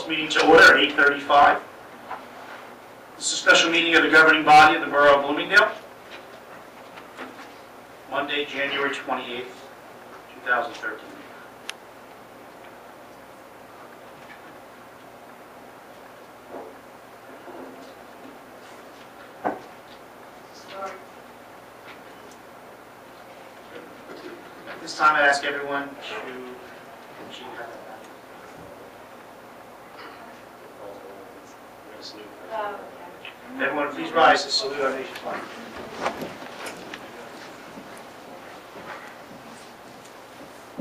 this meeting to order at 8:35. This is a special meeting of the governing body of the Borough of Bloomingdale, Monday, January 28th, 2013. At this time, I ask everyone to... Everyone, please rise to salute our nation's flag.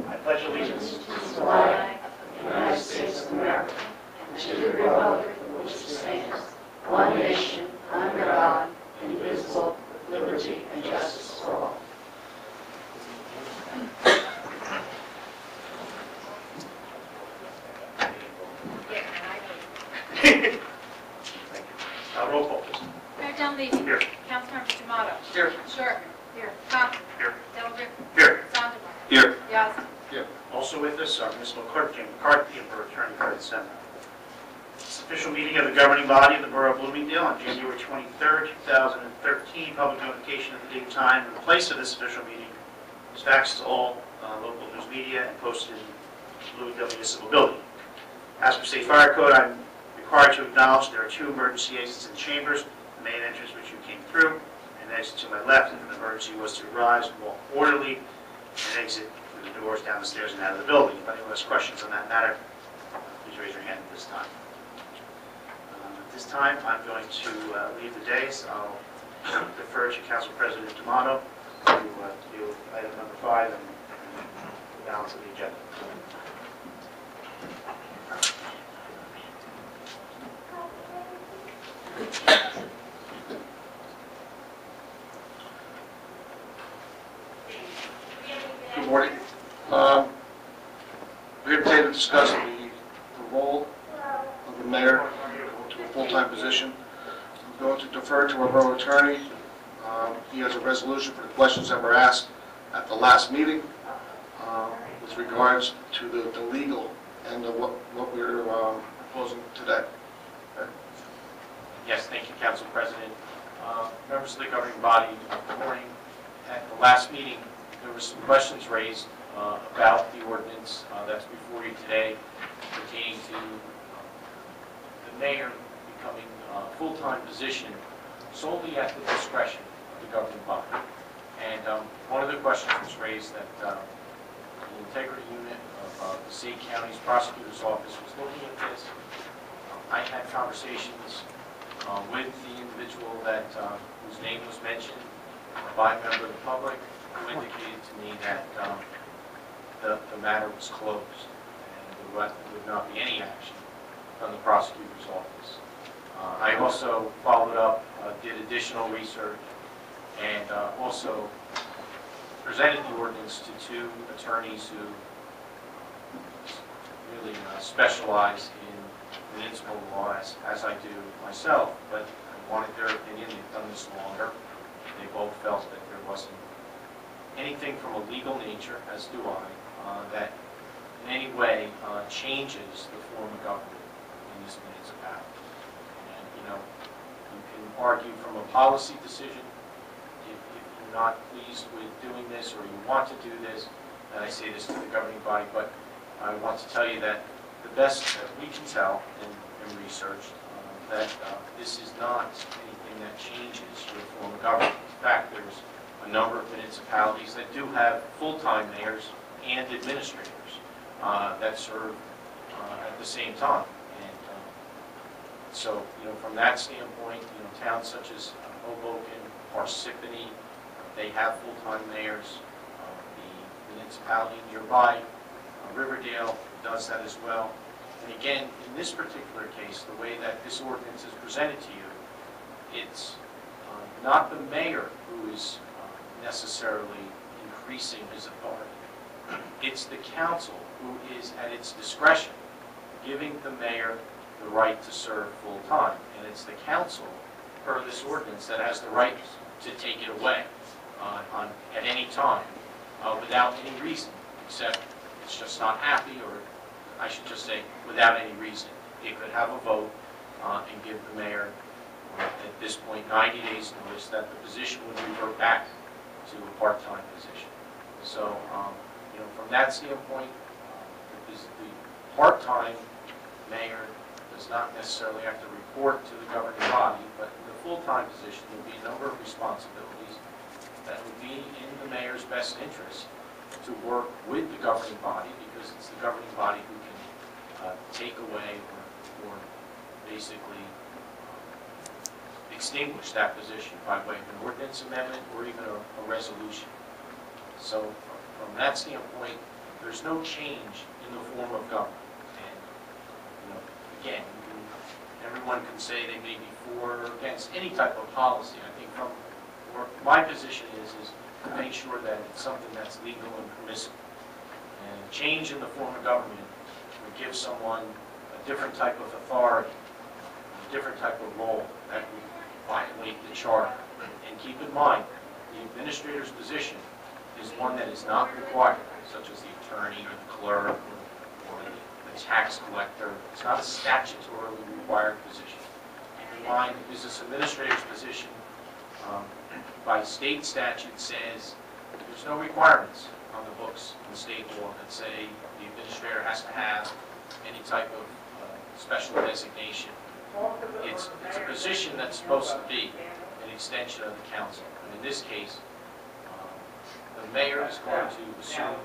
I pledge allegiance to the flag of the United States of America and to the republic for which it stands, one nation, under God, indivisible, with liberty and justice for all. Roll call, please. Mayor Dunleavy. Here. Councilmember D'Amato. Here. Shortman. Here. Thompson. Here. Delrick. Here. Sandemeyer. Here. Yazdi. Here. Also with us are Municipal Clerk Jim McCarthy and Borough Attorney Fred Senna. This official meeting of the governing body of the Borough of Bloomingdale on January 23rd, 2013. Public notification of the date, time, and the place of this official meeting is faxed to all local news media and posted in the Bloomingdale Municipal Building. As per State Fire Code, I'm required to acknowledge there are two emergency exits in chambers, the main entrance which you came through, and exit to my left if an emergency was to arise, walk orderly, and exit through the doors, down the stairs, and out of the building. If anyone has questions on that matter, please raise your hand at this time. At this time, I'm going to leave the dais. I'll defer to Council President D'Amato to deal with item number 5 and the balance of the agenda. Good morning. We're here today to discuss the role of the mayor to a full-time position. I'm going to defer to our borough attorney. He has a resolution for the questions that were asked at the last meeting with regards to the legal and what we're proposing today. Okay. Yes, thank you, Council President. Members of the governing body, good morning. At the last meeting, there were some questions raised about the ordinance that's before you today pertaining to the mayor becoming a full-time position solely at the discretion of the governing body. And one of the questions was raised that the integrity unit of the state county's prosecutor's office was looking at this. I had conversations with the individual that whose name was mentioned by a member of the public, who indicated to me that the matter was closed and there would not be any action from the prosecutor's office. I also followed up, did additional research, and also presented the ordinance to two attorneys who really specialize in municipal law as I do myself, but I wanted their opinion. They've done this longer. They both felt that there wasn't anything from a legal nature, as do I, that in any way changes the form of government in this municipality. And, you know, you can argue from a policy decision if you're not pleased with doing this or you want to do this, and I say this to the governing body, but I want to tell you that the best that we can tell in research that this is not anything that changes your form of government. In fact, there's a number of municipalities that do have full-time mayors and administrators that serve at the same time. And so, you know, from that standpoint, you know, towns such as Hoboken, Parsippany, they have full-time mayors. The municipality nearby, Riverdale, does that as well. And again, in this particular case, the way that this ordinance is presented to you, it's not the mayor who is necessarily increasing his authority. It's the council who is at its discretion giving the mayor the right to serve full-time. And it's the council, per this ordinance, that has the right to take it away at any time without any reason, except it's just not happy, or I should just say without any reason. it could have a vote and give the mayor, at this point, 90 days notice that the position would revert back to a part-time position. So, from that standpoint, the part-time mayor does not necessarily have to report to the governing body, but in the full-time position, there will be a number of responsibilities that would be in the mayor's best interest to work with the governing body, because it's the governing body who can take away or basically extinguish that position by way of an ordinance amendment or even a resolution. So from that standpoint, there's no change in the form of government. And, again, everyone can say they may be for or against any type of policy. I think my position is to make sure that it's something that's legal and permissible. And change in the form of government would give someone a different type of authority, a different type of role that would violate the charter. And keep in mind, the administrator's position is one that is not required, such as the attorney or the clerk or the tax collector. It's not a statutorily required position. Keep in mind, the business administrator's position by state statute says there's no requirements on the books in state law that say the administrator has to have any type of special designation. It's a position that's supposed to be an extension of the council. And in this case, the mayor is going to assume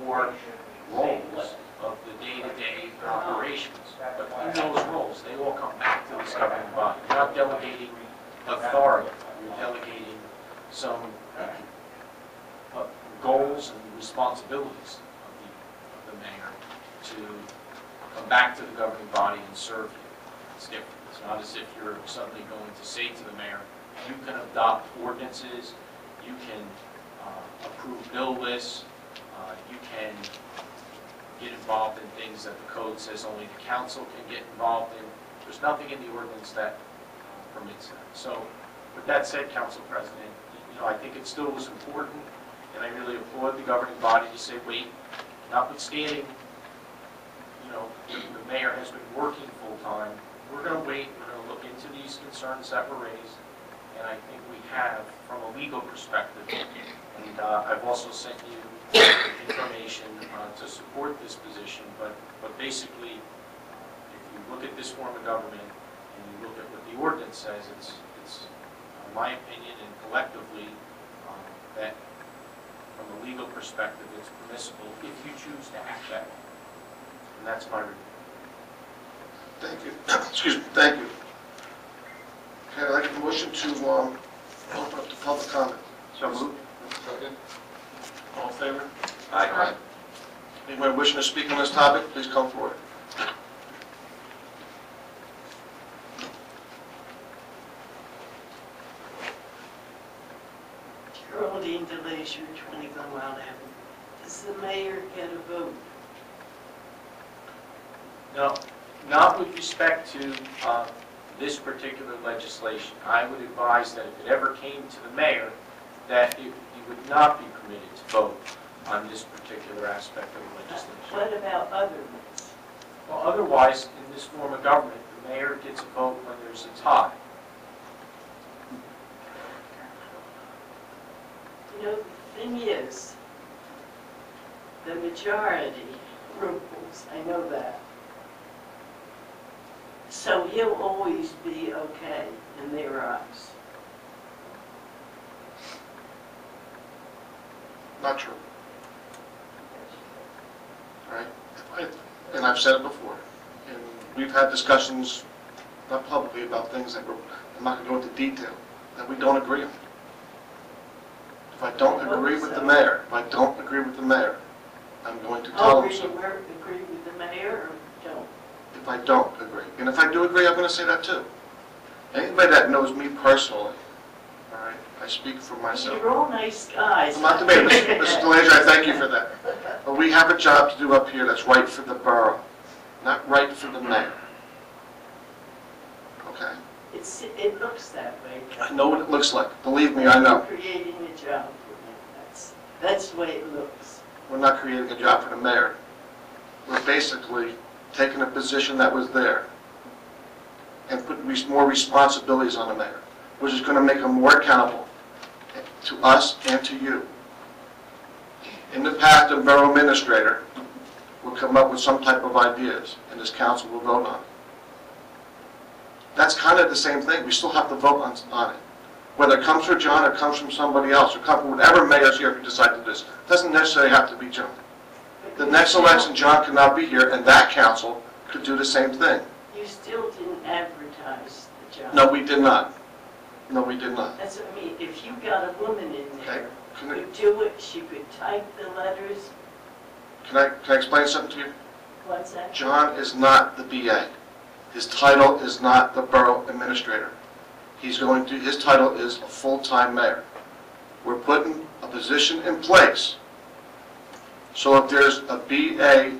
more roles of the day-to-day operations. But in those roles, they all come back to this governing body. You're not delegating authority. You're delegating some goals and responsibilities of the mayor to come back to the governing body and serve you. It's different. It's not as if you're suddenly going to say to the mayor, you can adopt ordinances, you can approve bill lists, you can get involved in things that the code says only the council can get involved in. There's nothing in the ordinance that permits that. So, with that said, Council President, I think it still was important, and I really applaud the governing body to say, wait, notwithstanding, the mayor has been working full-time, we're going to wait, we're going to look into these concerns that were raised, and I think we have, from a legal perspective, and I've also sent you information to support this position, but basically, if you look at this form of government, and you look at what the ordinance says, it's my opinion, and collectively, that from a legal perspective, it's permissible if you choose to act that way. And that's my review. Thank you. Excuse me. Thank you. Okay, I'd like a motion to open up the public comment. So moved. Second. All in favor? Aye. Anyone wishing to speak on this topic, please come forward. Geraldine DeLazier, 20 Glenwood Avenue. Does the mayor get a vote? No, not with respect to this particular legislation. I would advise that if it ever came to the mayor, that he would not be permitted to vote on this particular aspect of the legislation. What about other ones? Well, otherwise, in this form of government, the mayor gets a vote when there's a tie. The thing is, the majority rules, I know that. So he'll always be okay in their eyes. Not true. All right? And I've said it before. And we've had discussions, not publicly, about things that I'm not going to go into detail, that we don't agree on. If I don't agree with the mayor, I'm going to tell him so. Agree with the mayor or don't? If I don't agree. And if I do agree, I'm going to say that too. Anybody that knows me personally, all right, I speak for myself. You're all nice guys. I'm not debating, Mr. DeLazier, I thank you for that. But we have a job to do up here that's right for the borough, not right for the mayor. Okay? It looks that way. I know what it looks like. Believe me, I know. You're creating a job for me. That's the way it looks. We're not creating a job for the mayor. We're basically taking a position that was there and put more responsibilities on the mayor, which is going to make him more accountable to us and to you. In the past, the borough administrator will come up with some type of ideas, and this council will vote on it. That's kind of the same thing. We still have to vote on it. Whether it comes from John or comes from somebody else, or comes from whatever mayor's here who decide to do this, it doesn't necessarily have to be John. The next election, John cannot be here, and that council could do the same thing. You still didn't advertise the job. No, we did not. No, we did not. That's what I mean. If you got a woman in there Can I, who could do it, she could type the letters. can I explain something to you? What's that? John is not the BA. His title is not the borough administrator. His title is a full-time mayor. We're putting a position in place. So if there's a BA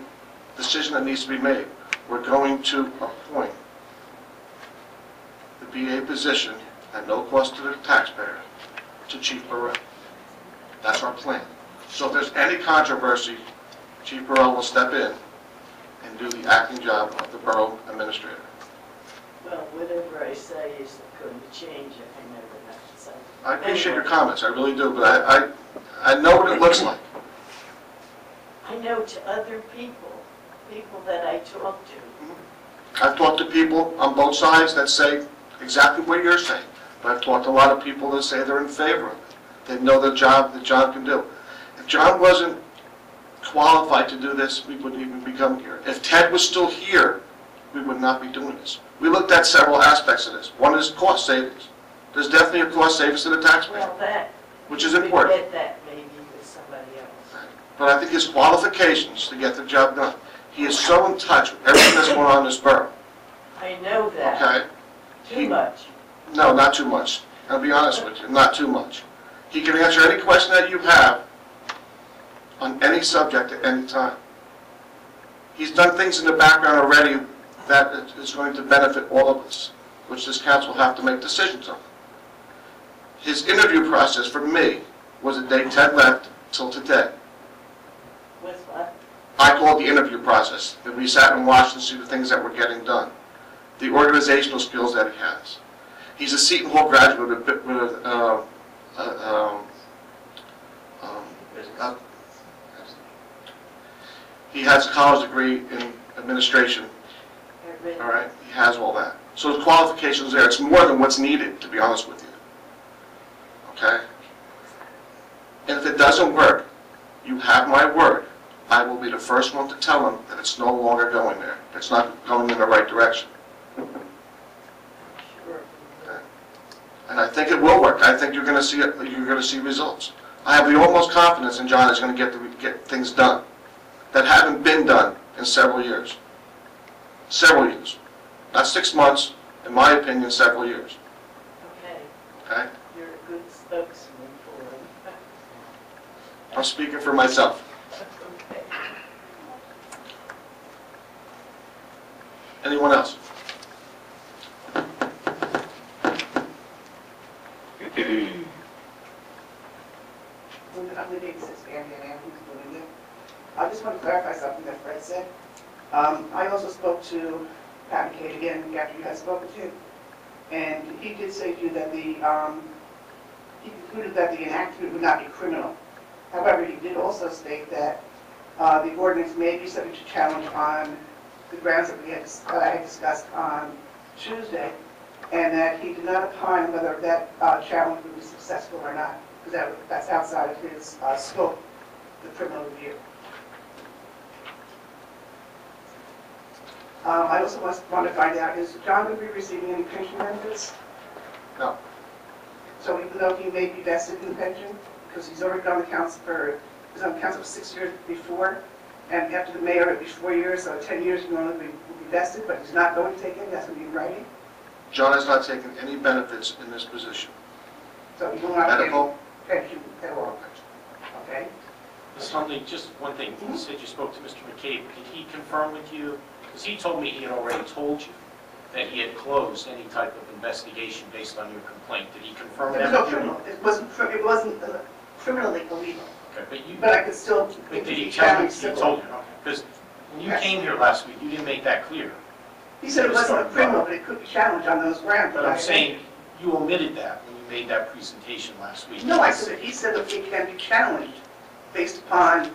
decision that needs to be made, we're going to appoint the BA position at no cost to the taxpayer to Chief Burrell. That's our plan. So if there's any controversy, Chief Burrell will step in and do the acting job of the borough administrator. Well, whatever I say is going to change it. I know that. So. I appreciate your comments, I really do, but I know what it looks like. I know to other people that I talk to. I've talked to people on both sides that say exactly what you're saying, but I've talked to a lot of people that say they're in favor of it. They know the job that John can do. If John wasn't qualified to do this, we wouldn't even be coming here. If Ted was still here, we would not be doing this. We looked at several aspects of this. One is cost savings. There's definitely a cost savings to the taxpayer, Well, that. which is you could important. get that maybe with somebody else. But I think his qualifications to get the job done. He is so in touch with everything that's going on in this borough. I know that. Okay? Too much. No, not too much. I'll be honest with you, not too much. He can answer any question that you have on any subject at any time. He's done things in the background already that is going to benefit all of us, which this council will have to make decisions on. His interview process for me was the day Ted left till today. With what? I call it the interview process, that we sat and watched and see the things that were getting done, the organizational skills that he has. He's a Seton Hall graduate with he has a college degree in administration. All right, he has all that. So the qualifications there. It's more than what's needed, to be honest with you. Okay? And if it doesn't work, you have my word. I will be the first one to tell him that it's no longer going there. It's not going in the right direction. Sure. Okay? And I think it will work. I think you're going to see it. You're going to see results. I have the utmost confidence in John is going to get things done that haven't been done in several years. Several years. Not 6 months, in my opinion, several years. Okay. Okay? You're a good spokesman for him. I'm speaking for myself. Okay. Anyone else? I'm the babysitter, and who's doing it. I just want to clarify something that Fred said. I also spoke to Pat McCabe again after you had spoken to him, and he did say to you that he concluded that the enactment would not be criminal. However, he did also state that the ordinance may be subject to challenge on the grounds that we had discussed on Tuesday, and that he did not opine whether that challenge would be successful or not, because that's outside of his scope, the criminal review. I also want to find out, is John going to be receiving any pension benefits? No. So even though he may be vested in the pension, because he's already been on the council for 6 years before, and after the mayor it'll be 4 years, so 10 years he will be vested, but he's not going to take it, that's going to be in writing. John has not taken any benefits in this position. So he will not take Medical? pension at all. Okay? Ms. Huntley, just one thing. You said you spoke to Mr. McCabe. Did he confirm with you? Because he told me he had already told you that he had closed any type of investigation based on your complaint. Did he confirm There was that no with you? criminal, it wasn't criminally illegal, Okay, but I could still but did he be tell you? challenged He civil. told you, okay. Because when you Yes. came here last week, you didn't make that clear. He said it wasn't a criminal, but it could be challenged on those grounds. But I'm saying, you omitted that when you made that presentation last week. No, I said, he said that it can be challenged based upon,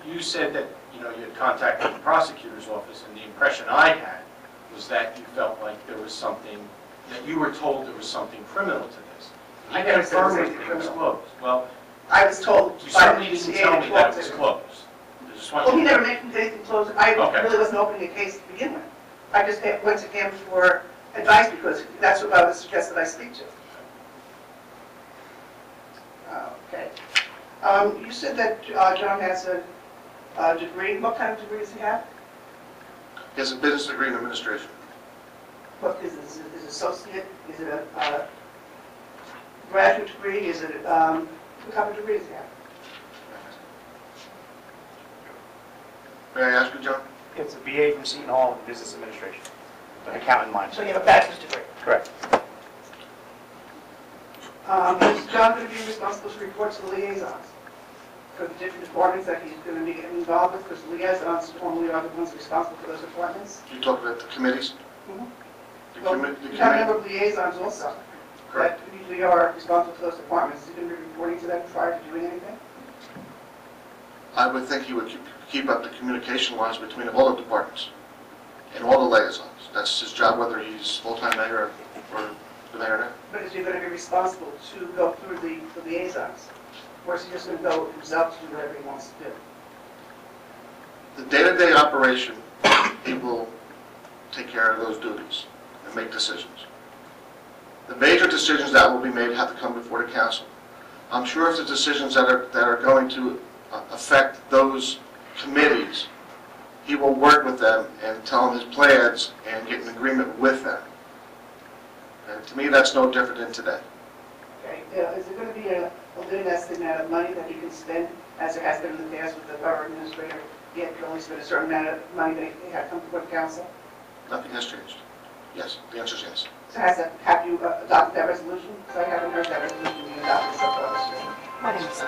You said that, you had contacted the prosecutor's office, and the impression I had was that you felt like there was something, that you were told there was something criminal to this. I never said there was confirmed anything it was criminal. closed. Well, I was told you by certainly the didn't CA tell me that it to was talk to. closed. I just want Well, he you never mentioned anything closed. I Okay. really wasn't opening a case to begin with. I just went to him for advice because that's what I was suggested I speak to. Okay. You said that John has a degree. What kind of degree does he have? He has a business degree in administration. What is it? Is it associate? Is it a graduate degree? Is it, what kind of degree does he have? May I ask you, John? It's a BA from Seton Hall in Business Administration, with an accountant mind. So you have a bachelor's degree. Correct. Is John going to be responsible to report to the liaisons for the different departments that he's going to be getting involved with? Because the liaisons normally are the ones responsible for those departments. You talked about the committees? Mhm. The Well, commi- the you have a commi- number of liaisons also Correct. that usually are responsible for those departments. Is he going to be reporting to them prior to doing anything? I would think he would keep up the communication lines between all the departments and all the liaisons. That's his job, whether he's full-time mayor or the mayor now. But is he going to be responsible to go through the liaisons? Or is he just going to go himself to do whatever he wants to do? The day-to-day operation, he will take care of those duties and make decisions. The major decisions that will be made have to come before the council. I'm sure if the decisions that are going to affect those committees, he will work with them and tell them his plans and get an agreement with them. And to me, that's no different than today. Okay, is there going to be a limited amount of money that he can spend, as there has been in the past with the borough administrator? He can only spend a certain amount of money that he had come before the council? Nothing has changed. Yes, the answer is yes. So have you adopted that resolution? Because I haven't heard that resolution being adopted so far this year. My name is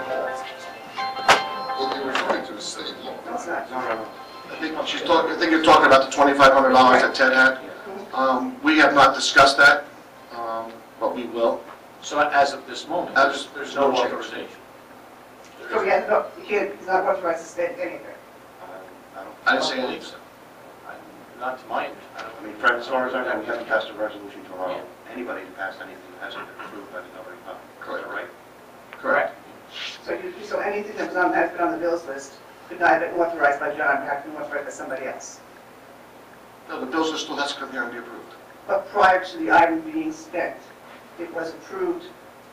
What you're referring to is state law. No, it's not. I think you're talking about the $2,500 that Ted had. We have not discussed that, but we will. So as of this moment, there's no change. authorization. So he has no, he's not authorized to spend anything. I didn't say anything. Not to my understanding. I mean, Fred, as far as I know, we haven't passed a resolution to allow anybody to pass anything that hasn't been approved by the governing body. Is that right? Correct. So anything that has been on the bills list could not have been authorized by John, have been authorized by somebody else. No, the bills still has to come here and be approved. But prior to the item being spent, it was approved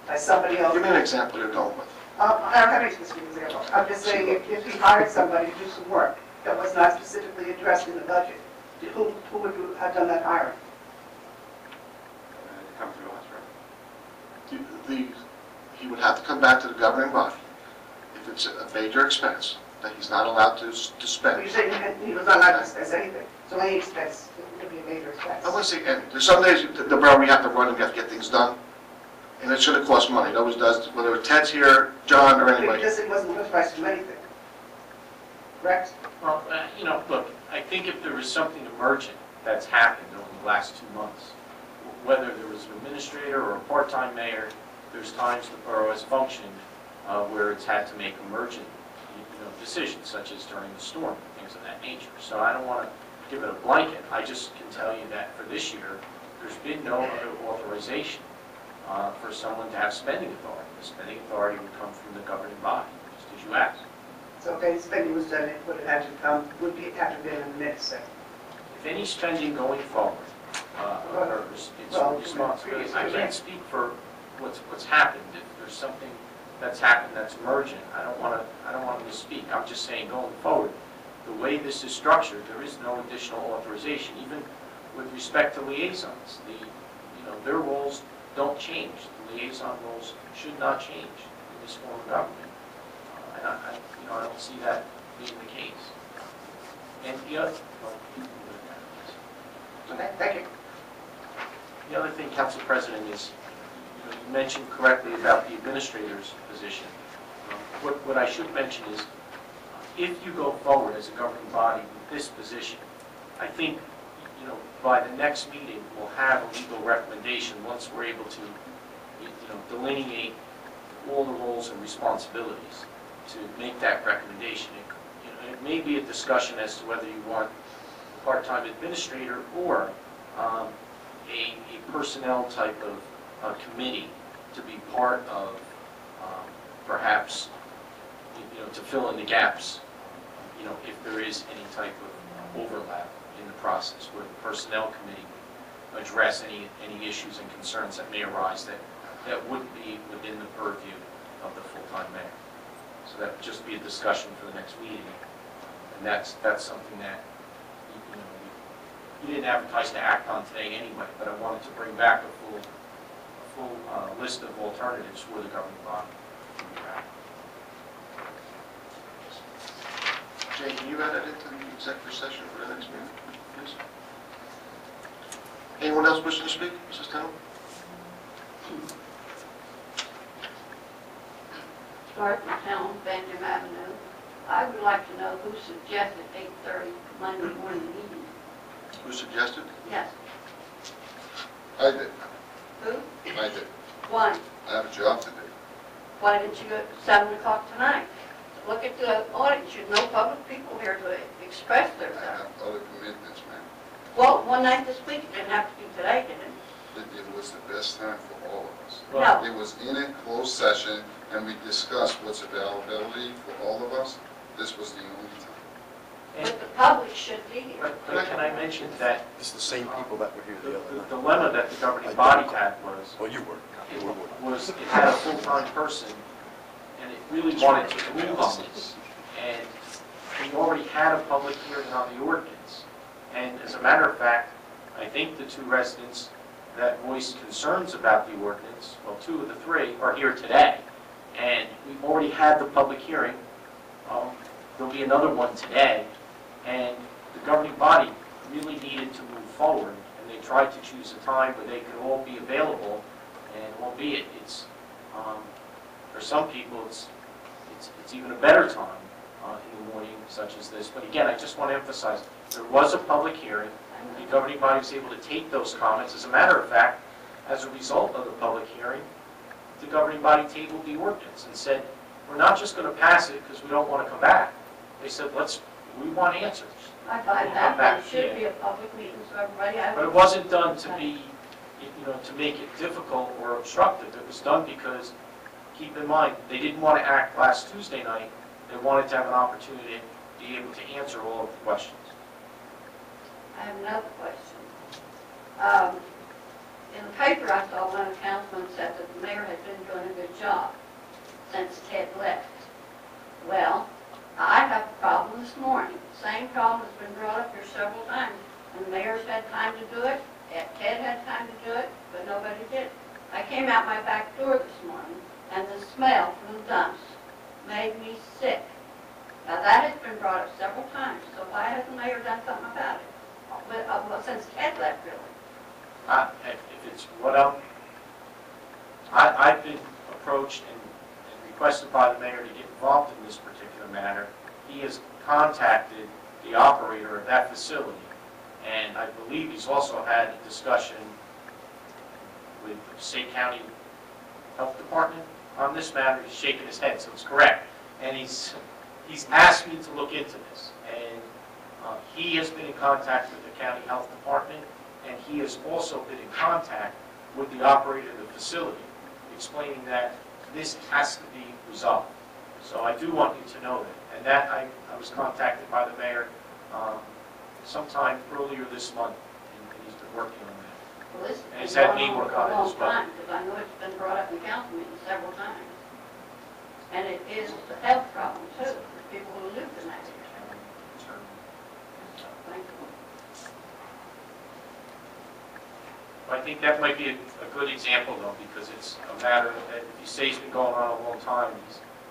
by somebody else. Give me an example you're going with. I don't have any specific example. I'm just saying if he hired somebody to do some work that was not specifically addressed in the budget, who would have done that hiring? Come through us, right? He would have to come back to the governing body if it's a major expense that he's not allowed to So spend. you're saying he was not allowed to expense anything? So any expense would be a major expense? I wouldn't say any. There's some days the borough we have to run and we have to get things done, and it should have cost money. It always does, whether it's Ted's here, John, or But he anybody. just said he wasn't authorized to do anything. Correct? Well, look, I think if there is something emergent that's happened over the last 2 months, whether there was an administrator or a part-time mayor, there's times the borough has functioned where it's had to make emergent decisions, such as during the storm, things of that nature. So I don't want to give it a blanket. I just can tell you that for this year, there's been no other authorization for someone to have spending authority. The spending authority would come from the governing body, just as you asked. So if any spending was done, it would have had to come, would be, have to be in the next second. If any spending going forward occurs, it's a responsibility. I can't speak for what's happened. If there's something that's happened that's emergent, I don't want to misspeak. I'm just saying going forward, the way this is structured, there is no additional authorization, even with respect to liaisons. Their roles don't change. The liaison roles should not change in this form of government. And I don't see that being the case. And the other, Okay, thank you. the other thing, Council President, is you mentioned correctly about the administrator's position. What I should mention is, if you go forward as a governing body with this position, I think by the next meeting, we'll have a legal recommendation once we're able to, delineate all the roles and responsibilities to make that recommendation. It may be a discussion as to whether you want a part-time administrator or a personnel type of committee to be part of, perhaps, to fill in the gaps, if there is any type of overlap in the process, where the personnel committee would address any issues and concerns that may arise that wouldn't be within the purview of the full-time mayor. So that would just be a discussion for the next meeting, and that's something that you didn't advertise to act on today anyway. But I wanted to bring back a full list of alternatives for the governing body. Jay, can you add that into the executive session for the next meeting, please? Anyone else wishing to speak? Mrs. Tennell? Start from town, Benjamin Avenue. I would like to know who suggested 8:30 Monday morning meeting. Who suggested? Yes. I did. Who? I did. Why? I have a job to do. Why didn't you go at 7 o'clock tonight? Look at the audience. You know public people here to express I themselves. have other commitments, man. Well, one night this week, it didn't have to be today, did it? It was the best time for all of us. No. It was in a closed session, and we discussed what's availability for all of us. This was the only time. But the public should be here. But can I mention that It's the same people that were here the other the night. dilemma that the governing body had was, Well, you were. it had a full-time person, and it really wanted to move on this. And we already had a public hearing on the ordinance. And as a matter of fact, I think the two residents that voiced concerns about the ordinance, well, 2 of the 3 are here today. And we've already had the public hearing. There'll be another one today. And the governing body really needed to move forward. And they tried to choose a time where they could all be available. And albeit it's, for some people, it's even a better time in the morning, such as this. But again, I just want to emphasize, there was a public hearing. The governing body was able to take those comments. As a matter of fact, as a result of the public hearing, the governing body tabled the ordinance and said, we're not just going to pass it because we don't want to come back. They said, we want answers. I find that there should be a public meeting, so everybody has. But it wasn't done to be, to make it difficult or obstructive. It was done because, keep in mind, they didn't want to act last Tuesday night. They wanted to have an opportunity to be able to answer all of the questions. I have another question. In the paper, I saw one of the councilmen said that the mayor had been doing a good job since Ted left. Well, I have a problem this morning. Same problem has been brought up here several times. And the mayor's had time to do it, Ted had time to do it, but nobody did. I came out my back door this morning, and the smell from the dumps made me sick. Now, that has been brought up several times, so why hasn't the mayor done something about it? Well, since Ted left, really. If it's what I've been approached and requested by the mayor to get involved in this particular matter. He has contacted the operator of that facility, and I believe he's also had a discussion with the State County Health Department on this matter. He's shaking his head, so it's correct. And he's asked me to look into this, and he has been in contact with the county health department, and he has also been in contact with the operator of the facility, explaining that this has to be resolved. So I do want you to know that. And that I was contacted by the mayor sometime earlier this month, and he's been working on that. Well, this And he's has had been me going on work for on a it long as well. time, because I know it's been brought up in council meetings several times. And it is a health problem, too, for people who live in that area. Thank you. I think that might be a good example, though, because it's a matter that, if you say it's been going on a long time,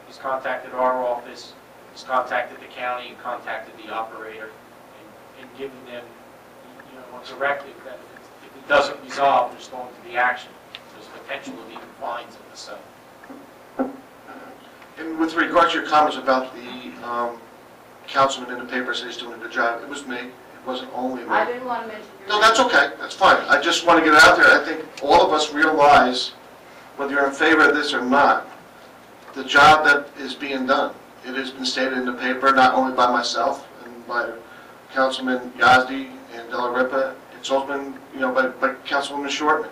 he's contacted our office, he's contacted the county, contacted the operator, and given them, a directive that if it doesn't resolve, there's going to be action. There's potential of even fines at the site. And with regard to your comments about the councilman in the paper says he's doing a good job, it was me. It wasn't only I me. didn't want to mention your No, name. that's okay, that's fine. I just want to get it out there. I think all of us realize, whether you're in favor of this or not, the job that is being done. It has been stated in the paper, not only by myself and by Councilman Yazdi and Della Ripa, it's also been, by Councilwoman Shortman.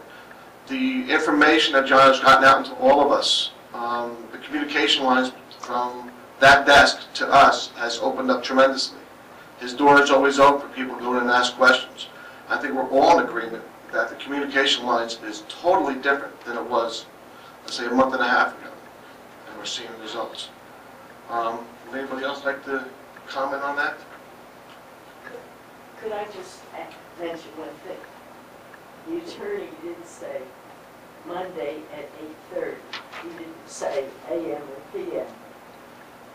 The information that John has gotten out into all of us, the communication lines from that desk to us has opened up tremendously. His door is always open for people to go in and ask questions. I think we're all in agreement that the communication lines is totally different than it was, let's say, a month and a half ago, and we're seeing results. Would anybody else like to comment on that? Could I just mention one thing? The attorney didn't say Monday at 8:30. He didn't say AM or PM.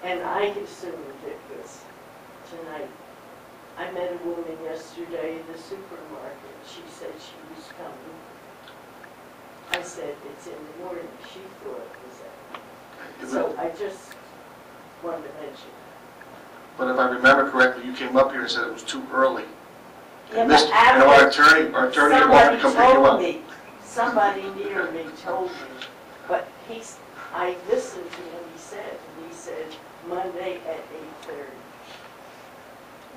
And I assumed it was tonight. I met a woman yesterday in the supermarket. She said she was coming. I said, it's in the morning. She thought it was at. So I just wanted to mention. But if I remember correctly, you came up here and said it was too early. Yeah, And but and after our attorney wanted to come pick you up. Somebody near me told me, but I listened to what he said, and he said Monday at 8:30.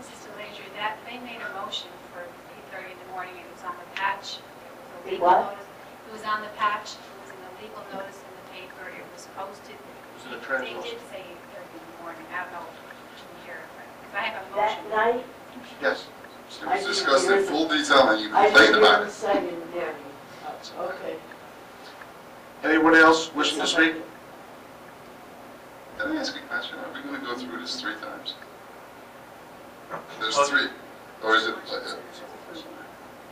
Mrs. DeLandry, that, they made a motion for 8:30 in the morning, it was on the patch. It was a legal What? notice. It was on the patch, it was in the legal notice in the paper, it was posted. It was in the They transcript. did say 8:30 in the morning, I don't know if you can hear it, because I have a That motion. night, Yes. It was discussed in full detail and you I complained didn't about even it. say in the morning. Okay. Anyone else wishing to speak? Can I ask a question? Are we going to go through this 3 times? There's 3. Or is it,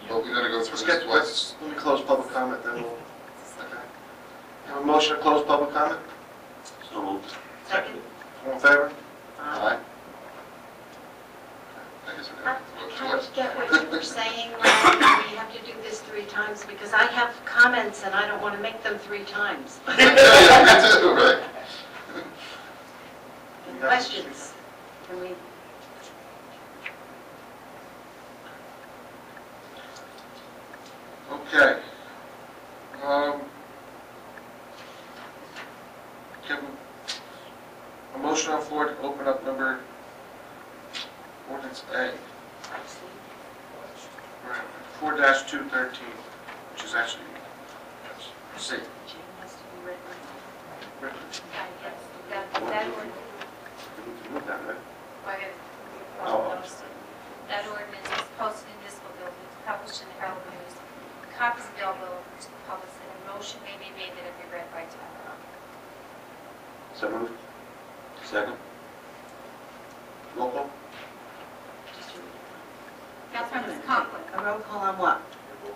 well, we're going to go through this twice? Let me close public comment, then we'll, okay. Have a motion to close public comment? So moved. Second. All in favor? Aye. I guess we're I going to kind vote of get what you were saying, that we have to do this 3 times, because I have comments and I don't want to make them 3 times. twice. Yeah, we do, right? And questions, can we, Okay. Give a motion on the floor to open up number ordinance A. 4-213, which is actually C. Jane has to be written. Written. That ordinance, We need to move that, right? oh, that ordinance is posted in municipal buildings, published in the Herald News. Copies available to the public, and a motion may be made that it be read by title. So moved. Second. Roll call? Councilmembers Conklin. A roll call on what?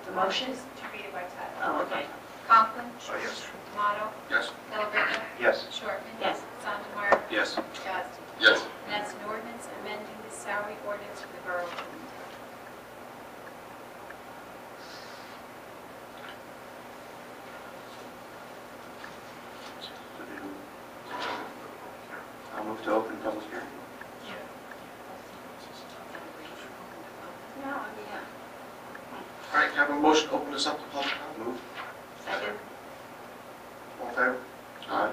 The motion? To read it by title. Oh, okay. Conklin. Oh, yes. Tomato. Yes. Delariva. Yes. Shortman. Yes. Sondemire. Yes. Yazdi. Yes. And that's an ordinance amending the salary ordinance for the Borough of Bloomingdale. I'll move to open public hearing. No, yeah. All right, can I have a motion to open this up to public comment? Move. Second? All in favor? Aye.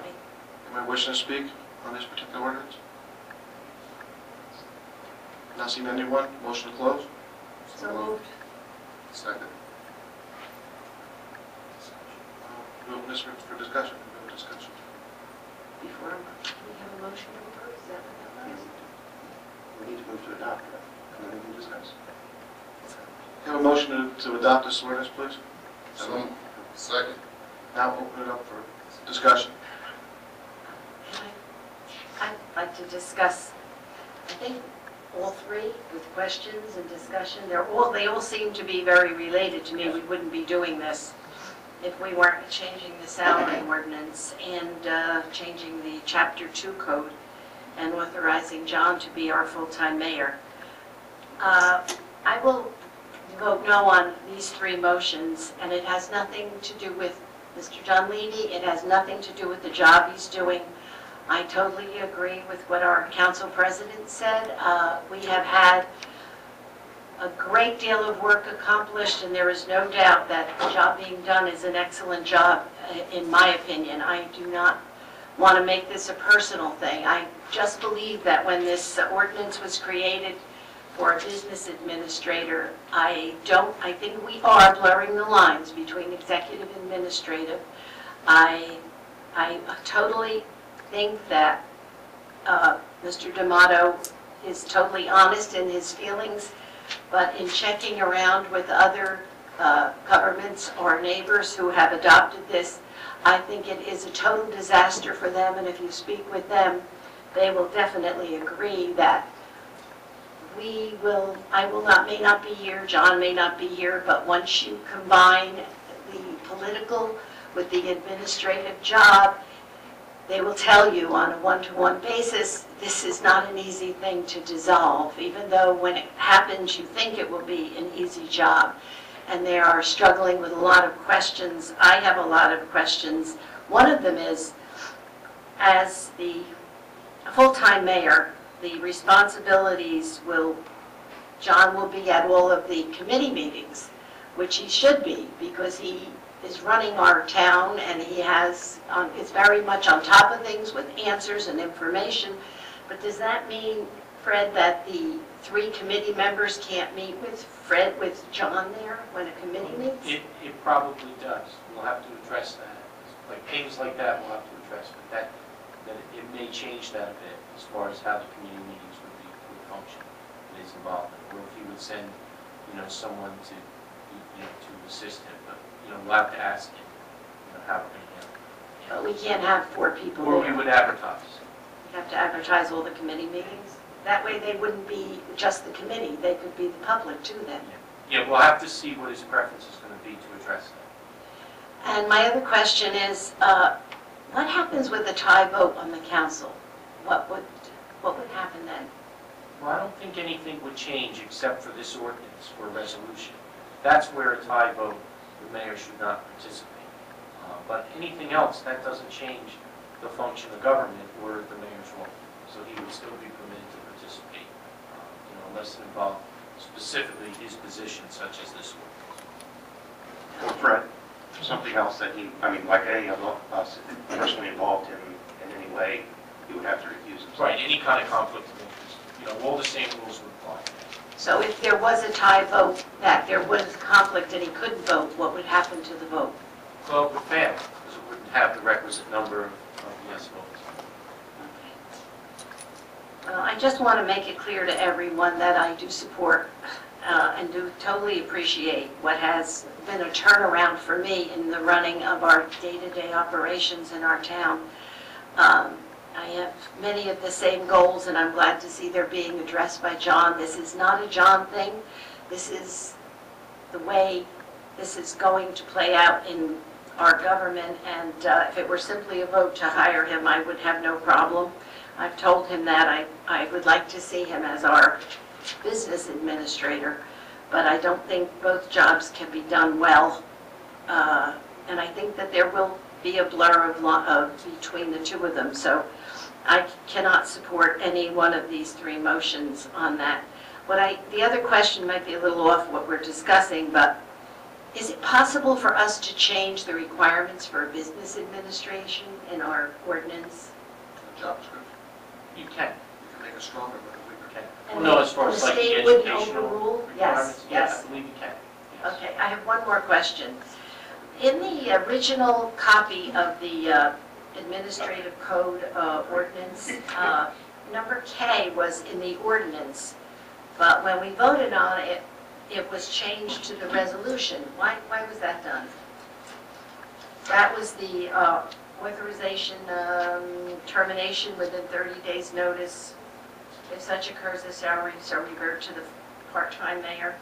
Anybody wishing to speak on this particular ordinance? Not seeing anyone, motion to close? So moved. Second. We'll open this for discussion, no discussion. Before, we have a motion to approve, is that what that was? We need to move to adopt that, and then we can discuss. Have a motion to adopt this ordinance, please? So, second. Now open it up for discussion. I'd like to discuss, I think, all 3 with questions and discussion. They all seem to be very related to me. We wouldn't be doing this if we weren't changing the salary ordinance and changing the Chapter 2 code and authorizing John to be our full-time mayor. I will vote no on these 3 motions, and it has nothing to do with Mr. John Levy. It has nothing to do with the job he's doing. I totally agree with what our council president said. We have had a great deal of work accomplished, and there is no doubt that the job being done is an excellent job, in my opinion. I do not want to make this a personal thing. I just believe that when this ordinance was created for a business administrator, I think we are blurring the lines between executive and administrative. I totally think that Mr. D'Amato is totally honest in his feelings, but in checking around with other governments or neighbors who have adopted this, I think it is a total disaster for them, and if you speak with them, they will definitely agree that may not be here, John may not be here, but once you combine the political with the administrative job, they will tell you on a one-to-one basis, this is not an easy thing to dissolve, even though when it happens, you think it will be an easy job. And they are struggling with a lot of questions. I have a lot of questions. One of them is, as the full-time mayor, the responsibilities John will be at all of the committee meetings, which he should be, because he is running our town, and he is very much on top of things with answers and information. But does that mean, Fred, that the 3 committee members can't meet with John there when a committee meets? It probably does. We'll have to address that. Like things like that we'll have to address, but that it may change that a bit as far as how the committee meetings would function, his involvement, or if he would send, someone to assist him. But we'll have to ask him, how we're going to handle it. But we can't have 4 people Or there. we would advertise. We have to advertise all the committee meetings. That way they wouldn't be just the committee, they could be the public too then. Yeah, we'll have to see what his preference is going to be to address that. And my other question is, what happens with a tie vote on the council? What would happen then? Well, I don't think anything would change except for this ordinance or resolution. That's where a tie vote, the mayor should not participate. But anything else, that doesn't change the function of government or the mayor's role. So he would still be permitted to participate, unless it involved specifically his position, such as this ordinance. Fred, something else that like any of us personally involved in any way, he would have to recuse himself. Right, any kind of conflict of interest, all the same rules would apply. So if there was a tie vote, that there was conflict and he couldn't vote, what would happen to the vote? Well, it would fail, because it wouldn't have the requisite number of yes votes. I just want to make it clear to everyone that I do support and do totally appreciate what has been a turnaround for me in the running of our day-to-day operations in our town. I have many of the same goals, and I'm glad to see they're being addressed by John. This is not a John thing. This is the way this is going to play out in our government, and if it were simply a vote to hire him, I would have no problem. I've told him that I would like to see him as our business administrator, but I don't think both jobs can be done well, and I think that there will be a blur between the two of them, so I cannot support any one of these 3 motions on that. The other question might be a little off what we're discussing, but is it possible for us to change the requirements for business administration in our ordinance? The job description. You can. You can make it stronger, but we can. And Well, no, as far the as like the state wouldn't educational overrule? Yes, requirements, yes. I believe you can. Yes. Okay, I have one more question. In the original copy of the administrative code ordinance, number K was in the ordinance, but when we voted on it, it was changed to the resolution. Why was that done? That was the authorization termination within 30 days notice. If such occurs, the salary shall revert to the part-time mayor.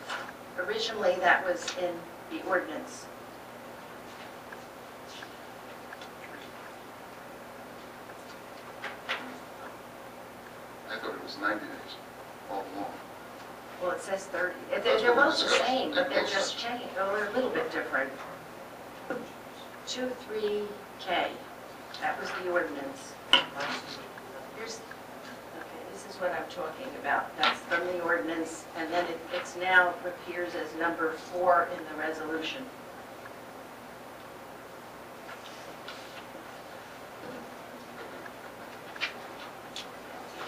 Originally, that was in the ordinance. I thought it was 90 days all along. Well, it says 30. That's They're what we both the discussed. same, but they're Both just sides. changed. Oh, they're a little bit different. 2-3K. That was the ordinance. Here's, okay, this This is what I'm talking about. That's from the ordinance, and then it's now appears as number 4 in the resolution.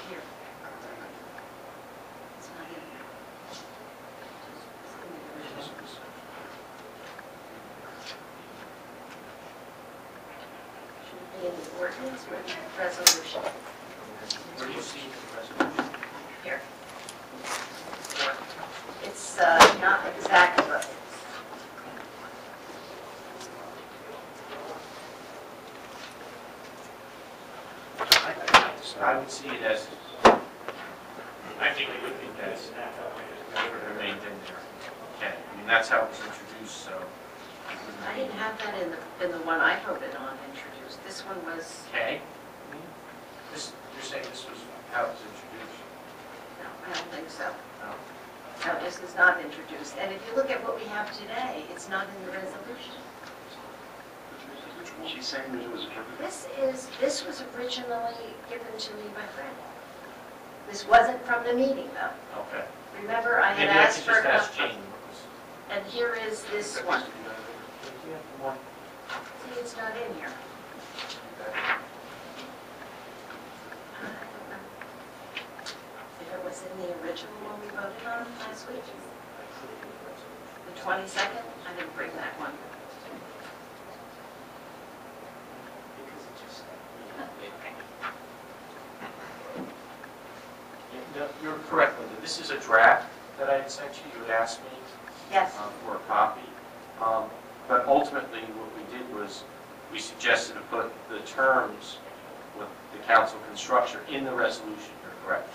Here. It's not in there. It's in the original. Should it be in the ordinance or in the resolution? Where do you see the resolution? Here. It's not exact, but I would see it as, I think it would be best if it remained in there. Okay, I mean, that's how it was introduced, so. I didn't have that in the one I voted on introduced. This one was, Okay. This, you're saying this was how it was introduced? no, I don't think so. No. No, this is not introduced. And if you look at what we have today, it's not in the resolution. She's saying it was This was originally given to me by Fred. This wasn't from the meeting, though. Okay. Remember, I had Maybe I asked could for, just ask Jane what was. and here is this one. Yeah, the one. See, it's not in here. If it was in the original one we voted on last week, the 22nd, I didn't bring that one. No, you're correct, Linda. This is a draft that I had sent you. You had asked me Yes. for a copy. But ultimately, what we did was, we suggested to put the terms with the council construction in the resolution. You're correct.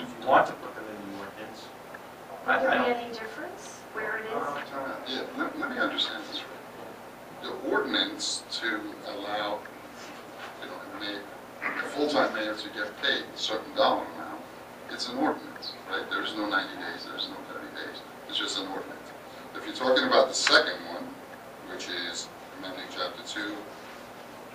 If you want to put them in the ordinance, Would there I be don't. any difference where it is? Yeah, let me understand this right. The ordinance to allow, a full-time mayor to get paid a certain dollar amount, it's an ordinance, right? There's no 90 days, there's no 30 days. It's just an ordinance. If you're talking about the second one, which is amending chapter 2,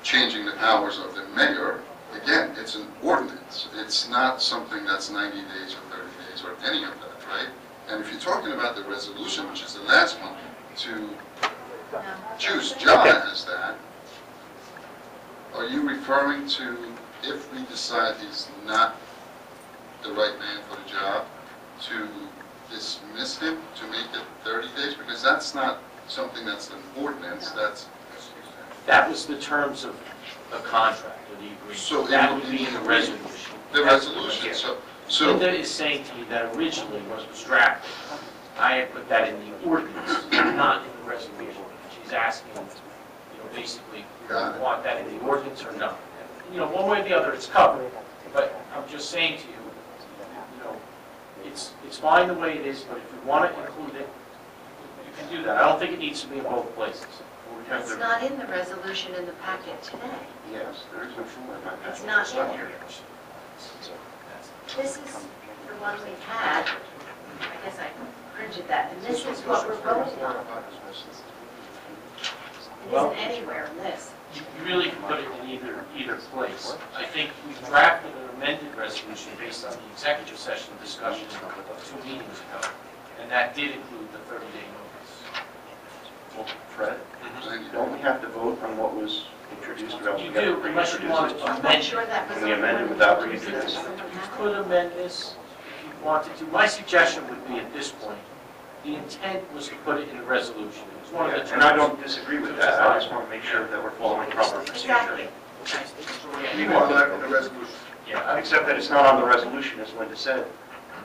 changing the powers of the mayor, again, it's an ordinance. It's not something that's 90 days or 30 days or any of that, right? And if you're talking about the resolution, which is the last one, to choose John as that, are you referring to if we decide he's not the right man for the job, to dismiss him, to make it 30 days? Because that's not something that's an ordinance, that's... That was the terms of the contract or the agreement. So it That would would be in the be- resolution. The resolution, so Linda is saying to me that originally when it was drafted, I had put that in the ordinance, not in the resolution. She's asking, basically, do Got it. you want that in the ordinance or not? One way or the other, it's covered, but I'm just saying to you, it's fine the way it is, but if you want to include it, you can do that. I don't think it needs to be in both places. It's not in the resolution in the packet today. Yes, there is no form. It's not in here. This is the one we had. I guess I printed that, and this is what we're voting on. It isn't anywhere in this. You really can put it in either place. I think we drafted an amended resolution based on the executive session discussion 2 meetings ago, and that did include the 30-day notice. Well, Fred, don't we have to vote on what was introduced? Or else You we gotta do, unless you reintroduce want it? to I'm amend not sure it. that was. Can we on the amend it one without we reintroducing voted on. You could amend this if you wanted to. My suggestion would be at this point, the intent was to put it in the resolution. It was one of the terms. And I don't disagree with that, I just want to make sure that we're following proper procedure. Exactly. you want that in the resolution. Yeah, Except that it's not on the resolution, as Linda said,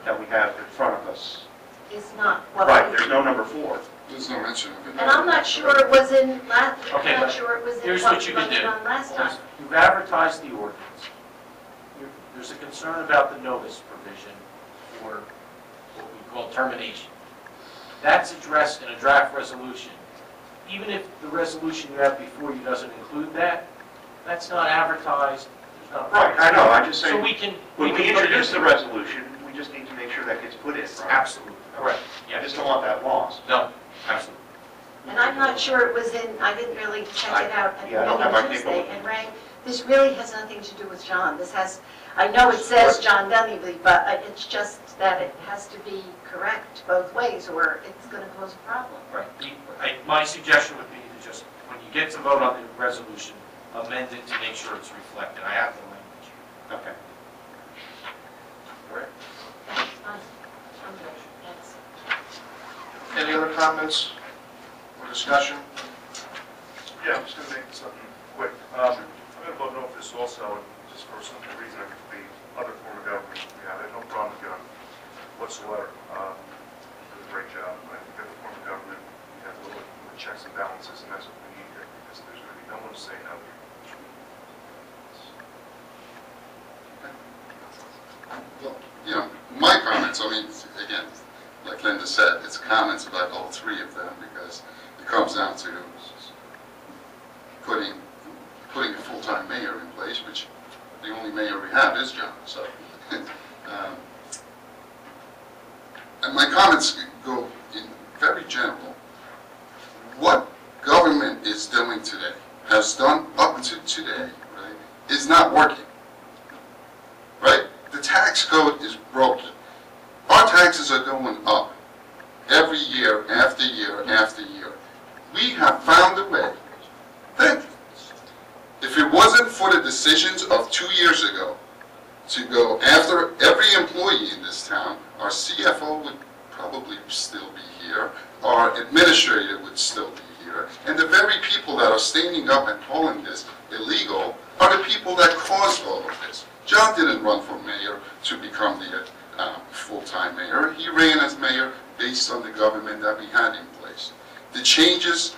that we have in front of us. It's not. Well, Right, there's no number 4. There's no mention of it. And I'm not sure it was in last, Okay, I'm but not sure it was in here's what what we you can voted do. on last time. You've advertised the ordinance. There's a concern about the notice provision for what we call termination. That's addressed in a draft resolution. Even if the resolution you have before you doesn't include that, that's not advertised, there's not. Right, I know, I'm just So saying, we can. when we can put it introduce in. the resolution, we just need to make sure that gets put in, right? Absolutely, correct, I yes. just don't want that lost. No, absolutely. And I'm not sure it was in, I didn't really check it out at Yeah, I don't have my the meeting paperwork. Tuesday. And Ray, this really has nothing to do with John. This has, I know it says John Dunleavy, but it's just that it has to be correct both ways or it's going to cause a problem. Right. My suggestion would be to just, when you get to vote on the resolution, amend it to make sure it's reflected. I have the language. Okay. All right. I'm good. Yes. Any other comments or discussion? Yeah, I'm just going to make something quick. I'm going to vote no for this also, and just for a simple reason, I think the other form of government we have, I have no problem with John whatsoever. He did a great job. I think the other form of government, we have a little bit more checks and balances, and that's what we need here, because there's going to be no one to say no here. Well, you know, my comments, I mean, again, like Linda said, it's comments about all three of them, because it comes down to putting a full-time mayor in place, which the only mayor we have is John, so. And my comments go in very general. What government is doing today, has done up to today, right, is not working, right? The tax code is broken. Our taxes are going up every year after year after year. We have found a way. Then, if it wasn't for the decisions of 2 years ago to go after every employee in this town, our CFO would probably still be here, our administrator would still be here, and the very people that are standing up and calling this illegal are the people that caused all of this. John didn't run for mayor to become the full-time mayor. He ran as mayor based on the government that we had in place. The changes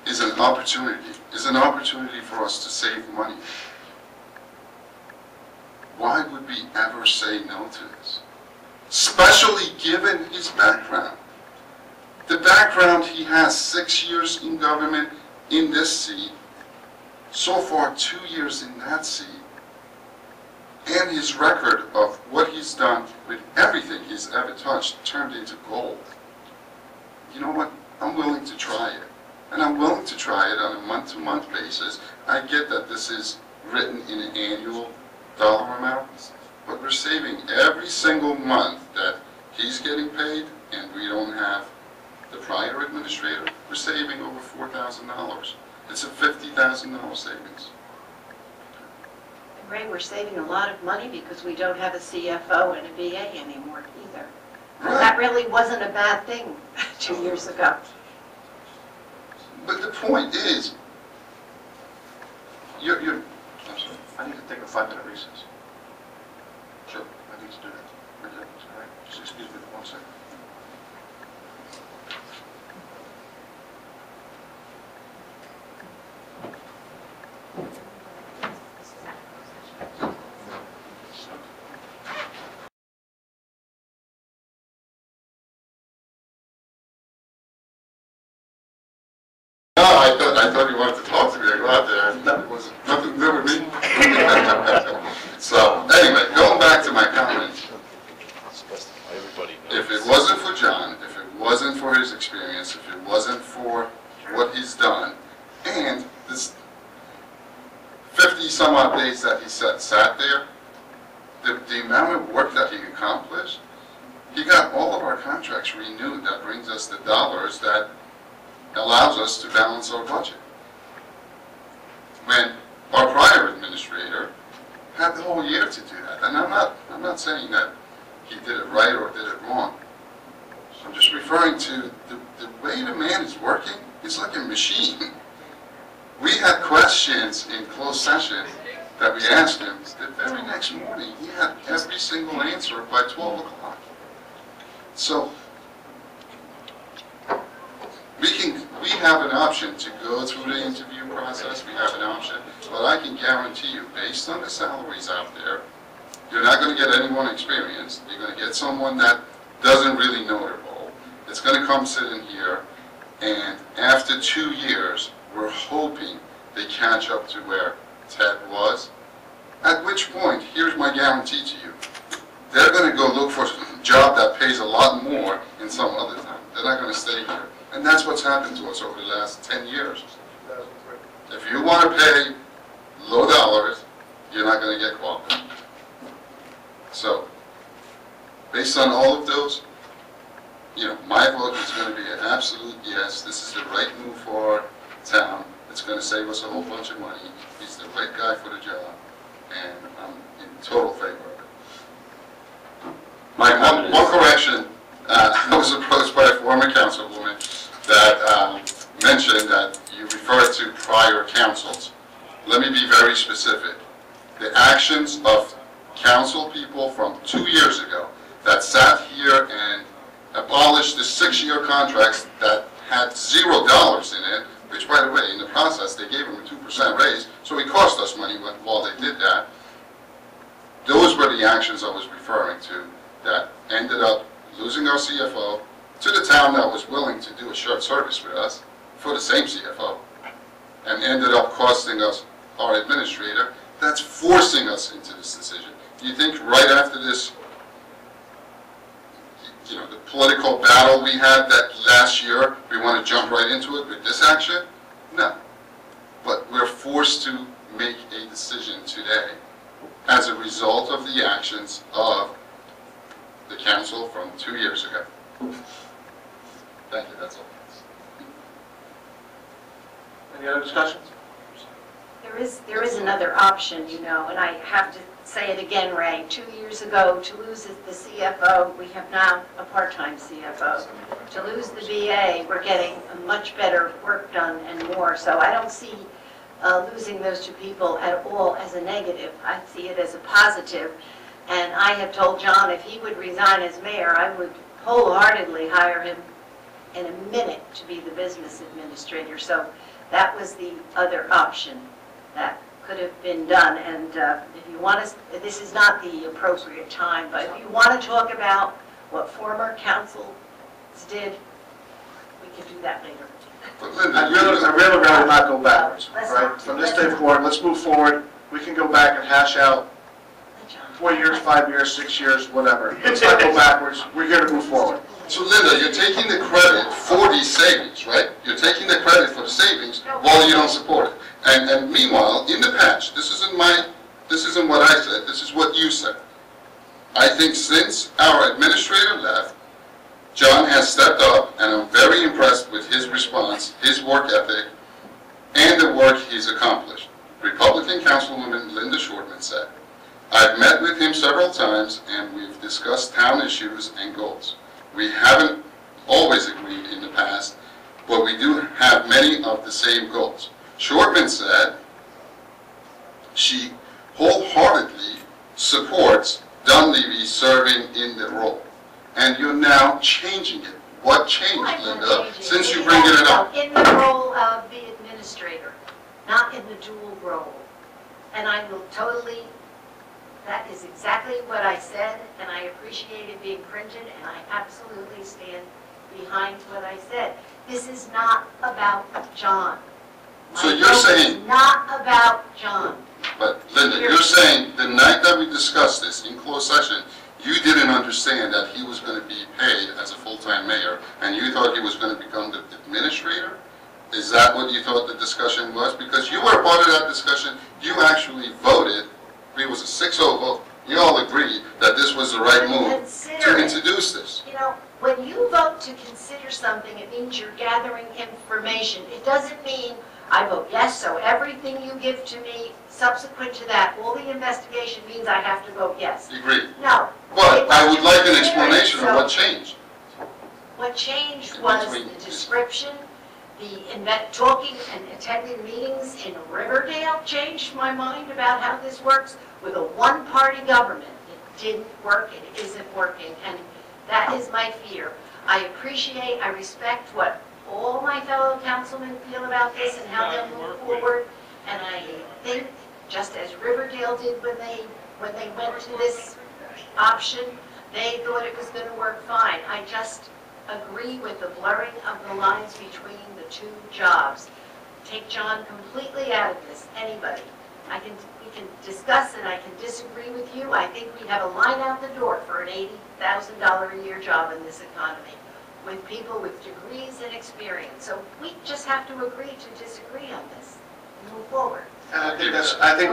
is an opportunity for us to save money. Why would we ever say no to this? Especially given his background. The background, he has 6 years in government in this seat, so far 2 years in that seat, and his record of what he's done with everything he's ever touched turned into gold. You know what? I'm willing to try it. And I'm willing to try it on a month-to-month basis. I get that this is written in an annual dollar amount, but we're saving every single month that he's getting paid and we don't have the prior administrator, we're saving over $4,000. It's a $50,000 savings. Ray, we're saving a lot of money because we don't have a CFO and a VA anymore either. Right. That really wasn't a bad thing 2 years ago. But the point is, I'm sorry, I need to take a 5-minute recess. Sure, I need to do that. Okay, all right, just excuse me for 1 second. no, I thought you wanted to talk to me. I go out there, and that was nothing to do with me. So, anyway, going back to my comments. If it wasn't for John, if it wasn't for his experience, if it wasn't for what he's done, and this 50-some odd days that he sat there, the amount of work that he accomplished, he got all of our contracts renewed. That brings us the dollars that allows us to balance our budget. When our prior administrator had the whole year to do that, and I'm not saying that he did it right or did it wrong. I'm just referring to the way the man is working. It's like a machine. We had questions in closed session that we asked him. The very next morning, he had every single answer by 12 o'clock. So we have an option to go through the interview process. We have an option, but I can guarantee you, based on the salaries out there, you're not going to get anyone experienced. You're going to get someone that doesn't really know their role. It's going to come sit in here, and after 2 years, we're hoping they catch up to where Ted was. At which point, here's my guarantee to you. They're going to go look for a job that pays a lot more in some other town. They're not going to stay here. And that's what's happened to us over the last 10 years. 2003. If you want to pay low dollars, you're not going to get qualified. So, based on all of those, my vote is going to be an absolute yes. This is the right move for our town. It's going to save us a whole bunch of money. He's the right guy for the job, and I'm in total favor of it. Mike, one correction. I was approached by a former councilwoman that mentioned that you referred to prior councils. Let me be very specific. The actions of council people from 2 years ago that sat here and abolished the 6-year contracts that had $0 in it, which, by the way, in the process, they gave them a 2% raise, so it cost us money while they did that. Those were the actions I was referring to that ended up losing our CFO to the town that was willing to do a shared service with us for the same CFO, and ended up costing us our administrator. That's forcing us into this decision. Do you think right after this, the political battle we had that last year, we want to jump right into it with this action? No. But we're forced to make a decision today as a result of the actions of the council from 2 years ago. Thank you, that's all. Any other discussions? There is another option, and I have to say it again, Ray. 2 years ago, to lose the CFO, we have now a part-time CFO. To lose the VA, we're getting much better work done and more. So I don't see losing those two people at all as a negative. I see it as a positive. And I have told John if he would resign as mayor, I would wholeheartedly hire him in a minute to be the business administrator. So that was the other option that could have been done. And if you want to, this is not the appropriate time, but if you want to talk about what former councils did, we can do that later. But Linda, I'd really rather not go backwards, right? From this day forward, let's move forward. We can go back and hash out 4 years, 5 years, 6 years, whatever. Let's not go backwards. We're here to move forward. So Linda, you're taking the credit for these savings, right? You're taking the credit for the savings while you don't support it. And meanwhile, in the patch, this isn't what I said, this is what you said. I think since our administrator left, John has stepped up, and I'm very impressed with his response, his work ethic, and the work he's accomplished. Republican Councilwoman Linda Shortman said, I've met with him several times, and we've discussed town issues and goals. We haven't always agreed in the past, but we do have many of the same goals. Shortman said she wholeheartedly supports Dunleavy serving in the role. And you're now changing it. What changed, Linda, since you bring it up? In the role of the administrator, not in the dual role. And I will totally, that is exactly what I said, and I appreciate it being printed, and I absolutely stand behind what I said. This is not about John. So you're saying... It's not about John. But Linda, you're saying the night that we discussed this in closed session, you didn't understand that he was going to be paid as a full-time mayor, and you thought he was going to become the administrator? Is that what you thought the discussion was? Because you were a part of that discussion. You actually voted. It was a 6-0 vote. You all agreed that this was the right move to introduce this. When you vote to consider something, it means you're gathering information. It doesn't mean I vote yes, so everything you give to me subsequent to that, all the investigation means I have to vote yes. Agreed. No. But I would like an explanation of what changed. What changed was the description, talking and attending meetings in Riverdale changed my mind about how this works. With a one-party government, it didn't work, it isn't working, and that is my fear. I respect what all my fellow councilmen feel about this and how they'll move forward, and I think, just as Riverdale did when they went to this option, they thought it was going to work fine. I just agree with the blurring of the lines between the two jobs. Take John completely out of this, anybody. We can discuss and I can disagree with you. I think we have a line out the door for an $80,000 a year job in this economy. with people with degrees and experience. So we just have to agree to disagree on this and move forward. And I think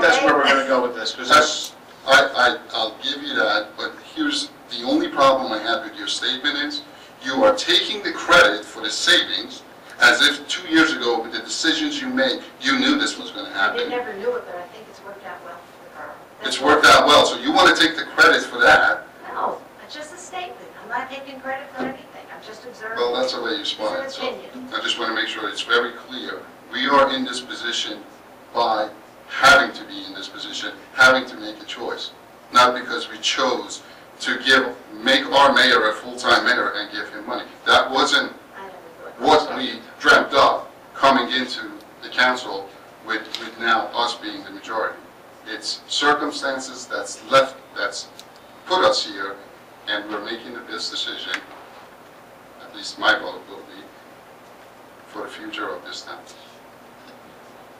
that's where we're going to go with this, because that's, I'll give you that, but here's the only problem I have with your statement is, you are taking the credit for the savings as if 2 years ago with the decisions you made, you knew this was going to I happen. never knew it, but I think it's worked out well for the borough. That's It's worked out well, so you want to take the credit for that. No, it's just a statement. I'm not taking credit for anything. I'm just observing. Well, that's the way you spun it, It's so an opinion. I just want to make sure it's very clear. We are in this position by having to be in this position, having to make a choice, not because we chose to make our mayor a full-time mayor and give him money. That wasn't I never thought. what we dreamt of coming into the council with now us being the majority. It's circumstances that's put us here, and we're making this decision, at least my vote will be, for the future of this town.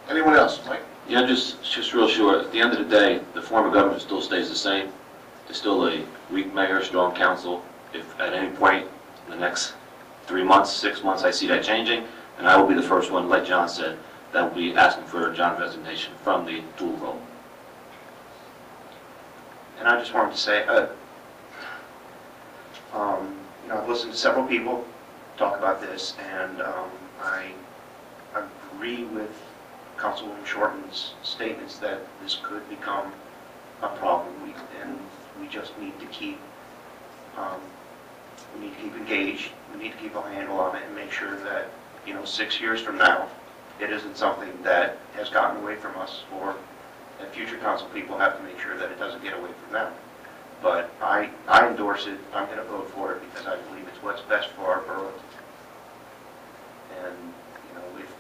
anyone else? Mike? Yeah, just real short. At the end of the day, the form of government still stays the same. There's still a weak mayor, strong council. If at any point in the next 3 months, 6 months, I see that changing, and I will be the first one, like John said, that will be asking for John's resignation from the dual role. And I just wanted to say, I've listened to several people talk about this, and I agree with Councilwoman Shorten's statements that this could become a problem, and we just need to keep engaged. We need to keep a handle on it and make sure that 6 years from now, it isn't something that has gotten away from us, or that future council people have to make sure that it doesn't get away from them. But I endorse it. I'm going to vote for it because I believe it's what's best for our borough. And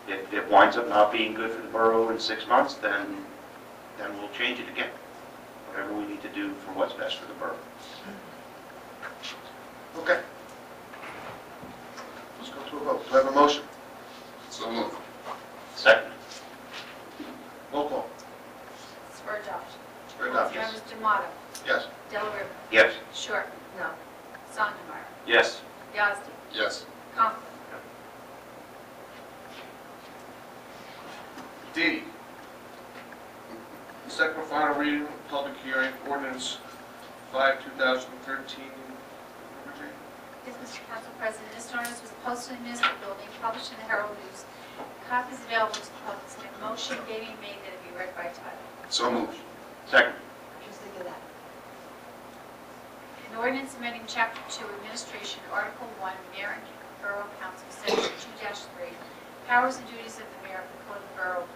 if it winds up not being good for the borough in 6 months, then we'll change it again. Whatever we need to do for what's best for the borough. Okay. Let's go to a vote. Do I have a motion? So moved. Second. Roll call. It's for adoption. For adoption. Councilmembers D'Amato. Yes. Delariva. Yes. Short. No. Sondemire. Yes. Yazdi. Yes. Conklin. D, second and final reading, public hearing, ordinance 5/2013. Yes, Mr. Council President, this ordinance was posted in the municipal building, published in the Herald News. Copies available to the public, and a motion may be made that it be read by title. So moved. Second. Just think of that. An ordinance amending Chapter 2, Administration, Article 1, Mayor and Borough Council, Section 2-3, Powers and Duties of the Mayor of the Code of the Borough.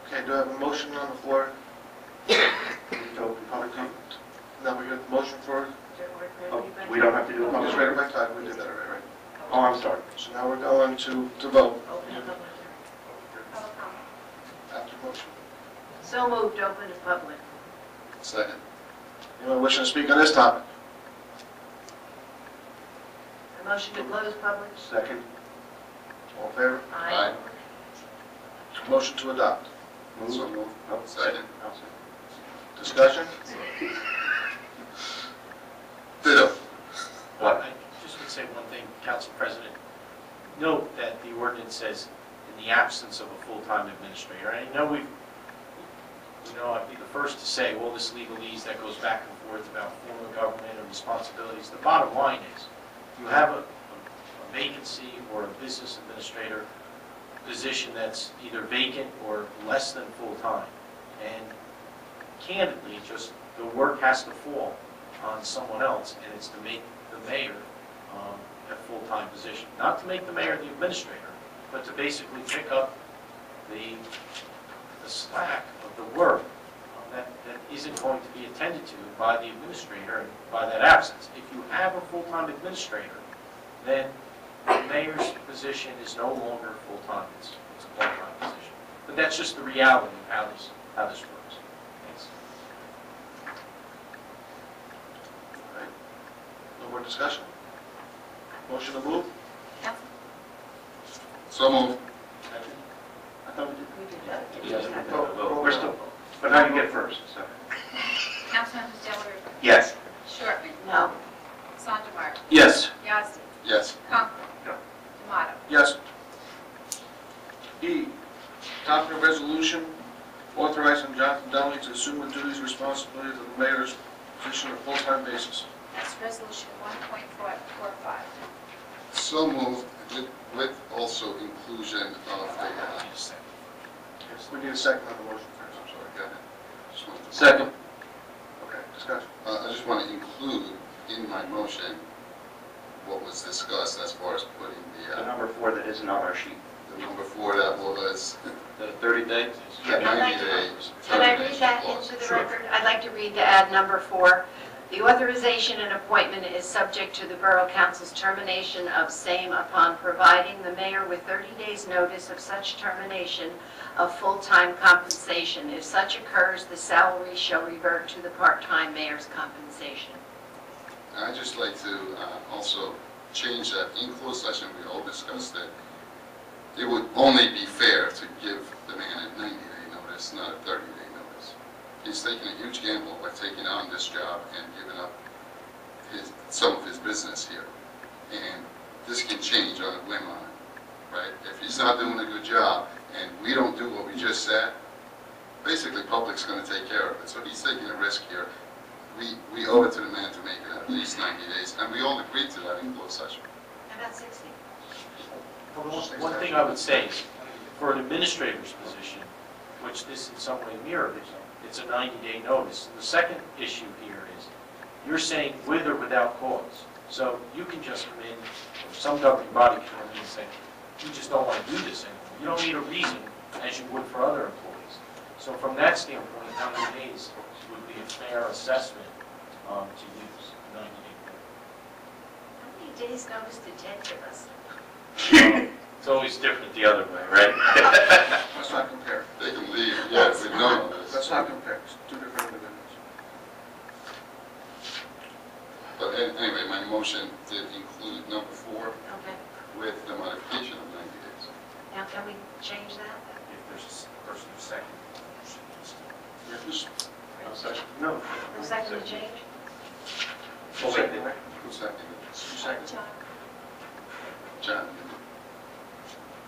Okay, do I have a motion on the floor? Open public comment. Now we got the motion for, Oh, we don't have to do a I public just read it hearing? by title, we did that already, right? Oh, I'm sorry. So now we're going to vote Open the public hearing. Public comment. after motion. So moved, open to public. Second. Anyone wishing to speak on this topic? A motion to close public? Second. All in favor? Aye. Motion to adopt. So moved. Oh, Second. I'll second. Discussion? Ditto. Well, I just would say one thing, Council President. Note that the ordinance says, in the absence of a full-time administrator. And I know I'd be the first to say, all this legalese that goes back and forth about form of government and responsibilities. The bottom line is, you have a vacancy or a business administrator position that's either vacant or less than full-time. And candidly, just the work has to fall on someone else, and it's to make the mayor a full-time position. Not to make the mayor the administrator, but to basically pick up the slack of the work that isn't going to be attended to by the administrator and by that absence. If you have a full-time administrator, then the mayor's position is no longer full-time, it's a part-time position. But that's just the reality of how this works. Thanks. All right. No more discussion? Motion to move? Council. So moved. I thought we did. We did that. Oh, we're still, but now you get first, so. Councilmembers Delariva. Yes. Short. No. Yes. Conklin. No. Tomato. Yes. E, adopting a resolution authorizing Jonathan Donnelly to assume the duties and responsibilities of the mayor's position on a full-time basis. That's resolution 1.45. So moved with also inclusion of the, We need a second on the motion first. I'm sorry, go ahead. Just wanted to- Second. Okay, discussion. I just want to include in my motion what was discussed as far as putting The number 4 that isn't on our sheet. the number 4 that was The 30 days? the I'd like 90 to- days. Can I read that into the record? I'd like to read to add number 4. The authorization and appointment is subject to the Borough Council's termination of same upon providing the mayor with 30 days' notice of such termination of full-time compensation. If such occurs, the salary shall revert to the part-time mayor's compensation. I'd just like to also change that. In closed session, we all discussed that it would only be fair to give the man a 90-day notice, not a 30-day notice. He's taking a huge gamble by taking on this job and giving up some of his business here. And this can change on a whim on him, right? If he's not doing a good job and we don't do what we just said, basically public's going to take care of it. So he's taking a risk here. We owe it to the man to make it at least 90 days, and we all agreed to that in closed session. How about 60? One thing I would say is, for an administrator's position, which this in some way mirrors, it's a 90-day notice. The second issue here is, you're saying with or without cause. So you can just come in, or some governing body can come in and say, we just don't want to do this anymore. You don't need a reason, as you would for other employees. So from that standpoint, how many days would be a fair assessment to use, 90-day How many days' notice did Ted give us? It's always different the other way, right? Let's not compare. They can leave, yeah, with no notice. Let's not compare. It's two different individuals. But anyway, my motion did include number 4 Okay. with the modification of 90 days. Now, can we change that? If there's a person who's second. No. The second to change? Who seconded it? Second. John,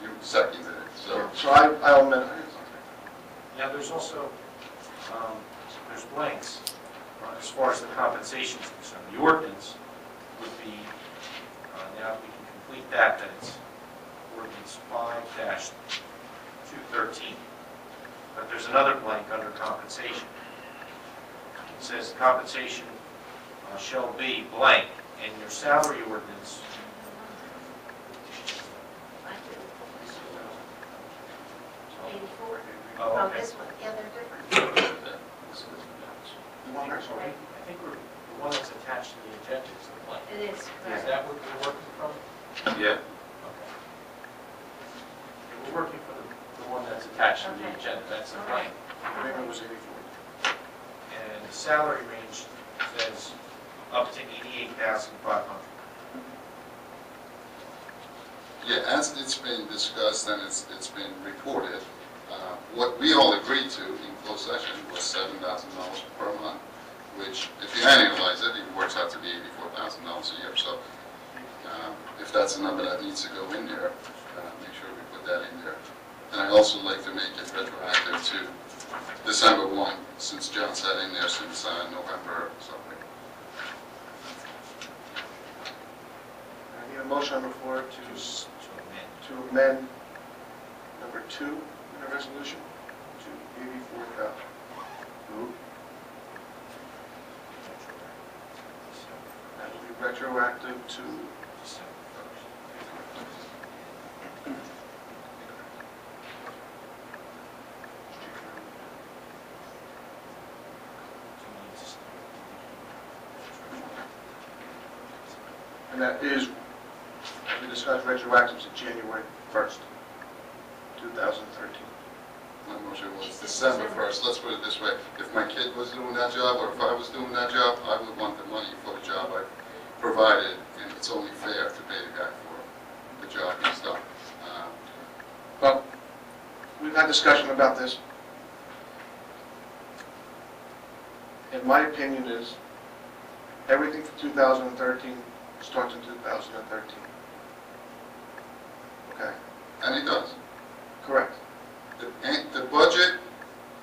you seconded it, so. So I'll amend it. Now, there's also, there's blanks as far as the compensation is concerned. The ordinance would be, now we can complete that it's ordinance 5-213. But there's another blank under compensation. It says compensation shall be blank, and your salary ordinance, I do. 84. oh, Oh, okay. this one, yeah, they're different. I think the one that's attached to the agenda is the blank. It is, Is correct. that what we're working from? Yeah. Okay. We're working for the one that's attached to the Okay. agenda, that's the All blank. Agreement was 84. And the salary range says up to $88,500. Yeah, as it's been discussed and it's been reported, what we all agreed to in closed session was $7,000 per month, which, if you annualize it, it works out to be $84,000 a year. So if that's a number that needs to go in there, make sure we put that in there. And I'd also like to make it retroactive to December 1, since John's had in there since November or something. I need a motion on the floor to amend number 2 in the resolution to 84,000. Move. That will be retroactive to and that is, we discussed retroactive to January 1st, 2013. My motion was December 1st. Let's put it this way. If my kid was doing that job, or if I was doing that job, I would want the money for the job I provided, and it's only fair to pay the guy for the job he's done. Well, we've had discussion about this. And my opinion is, everything for 2013 starts in 2013. Okay, And it does. correct. The budget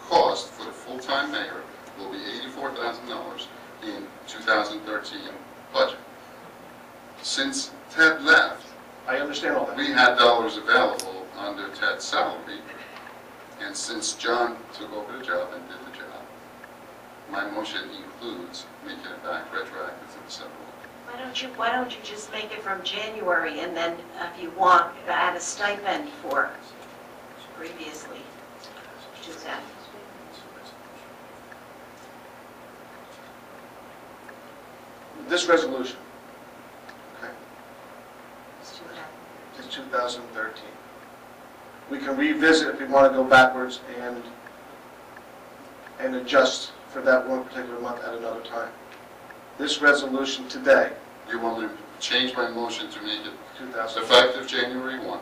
cost for the full-time mayor will be $84,000 in 2013 budget. Since Ted left, I understand all that. we had dollars available under Ted's salary, and since John took over the job and did the job, my motion includes making it back retroactive to December 1. Why don't you just make it from January, and then if you want, add a stipend for previously? Do that. This resolution, okay, Let's do that. is 2013. We can revisit if we want to go backwards and adjust for that one particular month at another time. This resolution today, You want to change my motion to make it 2013, effective January 1,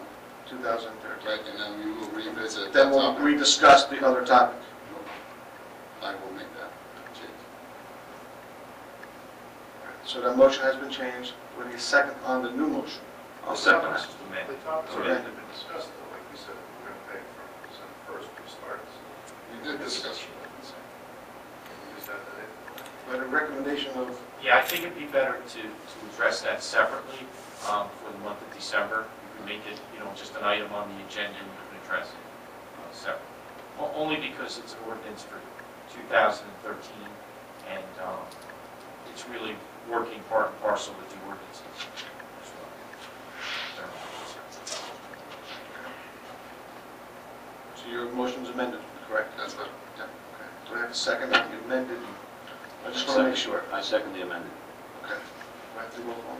2013. right? And then we will revisit Then that we'll topic. rediscuss the other topic. I will make that change. So that motion has been changed. We need a second on the new motion. I'll second that. The topics Okay. already been discussed, though, like we said, we're going to pay from December 1st when we started. We did discuss it. Is that it? But a recommendation of, Yeah, I think it'd be better to address that separately for the month of December. You can make it, just an item on the agenda, and you can address it separately. Only because it's an ordinance for 2013, and it's really working part and parcel with the ordinances. so your motion's amended, correct? That's right, yeah. Okay. Do I have a second on the amended? I just want to make sure. I second the amendment. Okay. Do I have to roll call?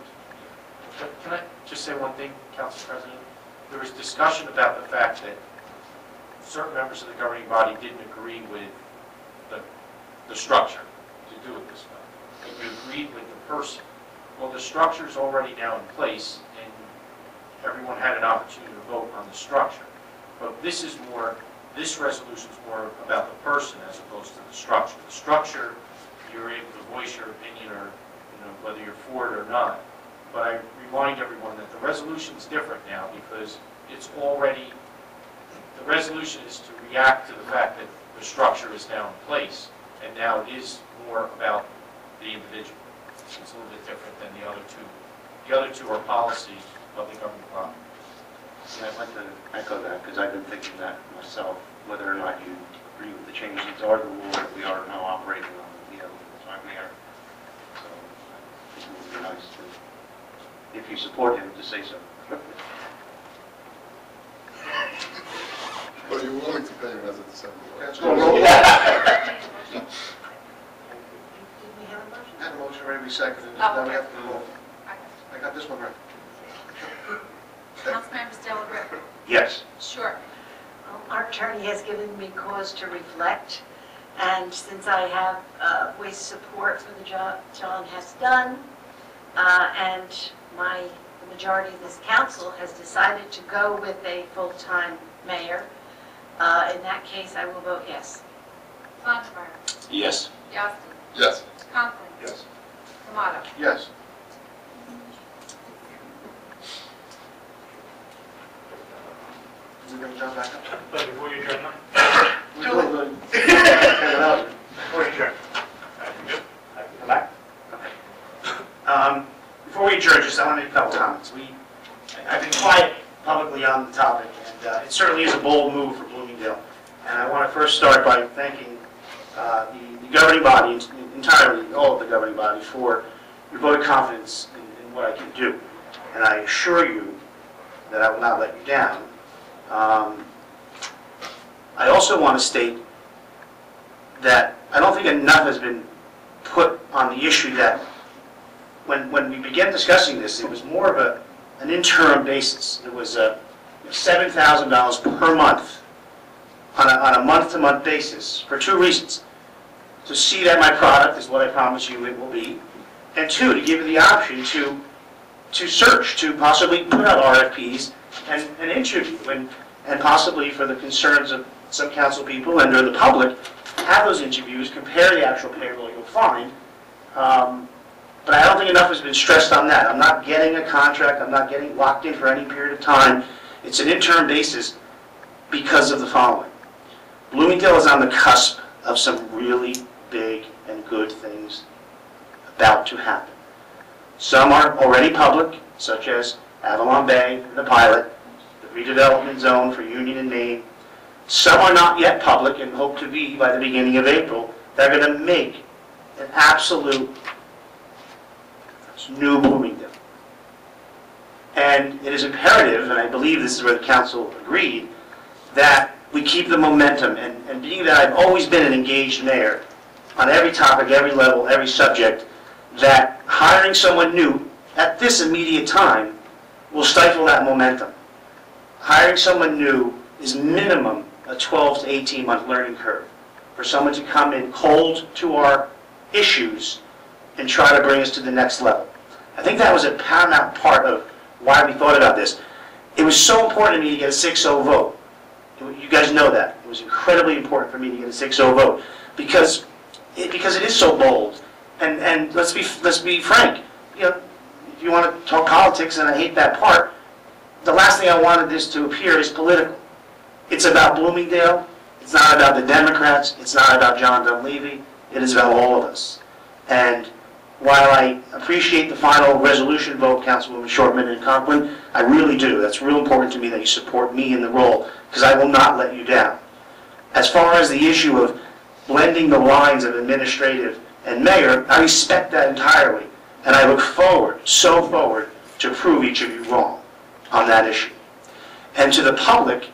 But can I just say one thing, Council President? There was discussion about the fact that certain members of the governing body didn't agree with the structure to do it this way. But you agreed with the person. Well, the structure's already now in place, and everyone had an opportunity to vote on the structure. But this resolution's more about the person as opposed to the structure. The structure, you're able to voice your opinion or, whether you're for it or not. But I remind everyone that the resolution's different now because it's already, the resolution is to react to the fact that the structure is now in place, and now it is more about the individual. It's a little bit different than the other two. The other two are policy of the governing body. And I'd like to echo that, because I've been thinking that myself, whether or not you agree with the changes or the rule that we are now operating on, full-time mayor. So I think it would be nice to, if you support him, to say so. But are you willing to pay him as a December 1? Let's go roll call. Did we have a motion? Had a motion ready to be seconded. Oh, Now we okay. have to roll. I got this one right. Councilmembers Delabrie? Yes. Sure. Our attorney has given me cause to reflect, and since I have voice support for the job John has done, and the majority of this council has decided to go with a full-time mayor, in that case, I will vote yes. Sondemire? Yes. Yasti? Yes. Conklin? Yes. Tomato? Yes. We're going to jump back up. But before you adjourn, We're doing good. Take it out. before you adjourn. I can come back? Okay. Before we adjourn, I want to make a couple comments. I've been quiet publicly on the topic, and it certainly is a bold move for Bloomingdale. And I want to first start by thanking the governing body, entirely, all of the governing body, for your vote of confidence in what I can do. And I assure you that I will not let you down. I also want to state that I don't think enough has been put on the issue that when we began discussing this, it was more of an interim basis. It was $7,000 per month on a month-to-month basis for two reasons. To see that my product is what I promise you it will be, and two, to give you the option to search, to possibly put out RFPs and interview, and possibly for the concerns of some council people and or the public, have those interviews, compare the actual payroll you'll find. But I don't think enough has been stressed on that. I'm not getting a contract, I'm not getting locked in for any period of time. It's an interim basis because of the following. Bloomingdale is on the cusp of some really big and good things about to happen. Some are already public, such as Avalon Bay and the pilot, the redevelopment zone for Union and Main. Some are not yet public and hope to be by the beginning of April. They're going to make an absolute new Bloomingdale. And it is imperative, and I believe this is where the council agreed, that we keep the momentum. And being that I've always been an engaged mayor on every topic, every level, every subject, that hiring someone new at this immediate time will stifle that momentum. Hiring someone new is minimum a 12 to 18 month learning curve for someone to come in cold to our issues and try to bring us to the next level. I think that was a paramount part of why we thought about this. It was so important to me to get a 6-0 vote. You guys know that. It was incredibly important for me to get a 6-0 vote because it is so bold. And let's be frank. You know, if you want to talk politics, and I hate that part, the last thing I wanted this to appear is political. It's about Bloomingdale. It's not about the Democrats. It's not about John Dunleavy. It is about all of us. And while I appreciate the final resolution vote, Councilwoman Shortman and Conklin, I really do. That's real important to me that you support me in the role, because I will not let you down. As far as the issue of blending the lines of administrative and mayor, I respect that entirely. And I look forward, so forward, to prove each of you wrong on that issue. And to the public,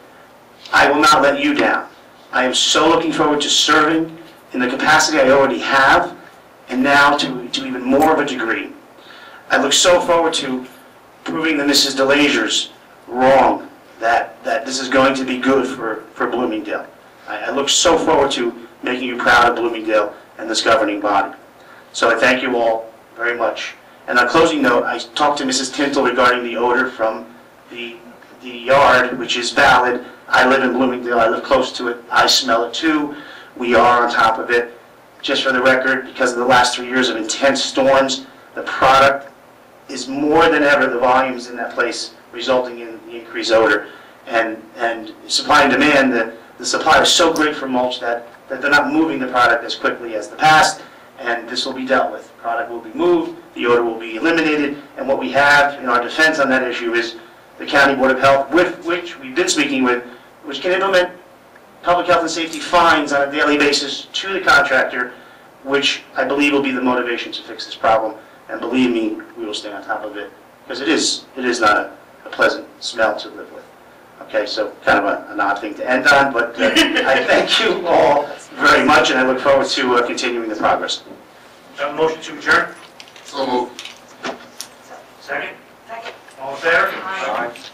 I will not let you down. I am so looking forward to serving in the capacity I already have, and now to even more of a degree. I look so forward to proving the Mrs. DeLazier's wrong, that this is going to be good for Bloomingdale. I look so forward to making you proud of Bloomingdale and this governing body. So I thank you all very much. And on a closing note, I talked to Mrs. Tintle regarding the odor from the yard, which is valid. I live in Bloomingdale. I live close to it. I smell it too. We are on top of it. Just for the record, because of the last 3 years of intense storms, the product is more than ever, the volumes in that place, resulting in the increased odor. And supply and demand, the supply is so great for mulch that they're not moving the product as quickly as the past, and this will be dealt with. The product will be moved, the odor will be eliminated, and what we have in our defense on that issue is the County Board of Health, with which we've been speaking with, which can implement public health and safety fines on a daily basis to the contractor, which I believe will be the motivation to fix this problem. And believe me, we will stay on top of it, because it is not a pleasant smell to live with. Okay, so kind of an odd thing to end on, but I thank you all very much, and I look forward to continuing the progress. Motion to adjourn? So moved. Second? Second. All in favor? Aye. Aye.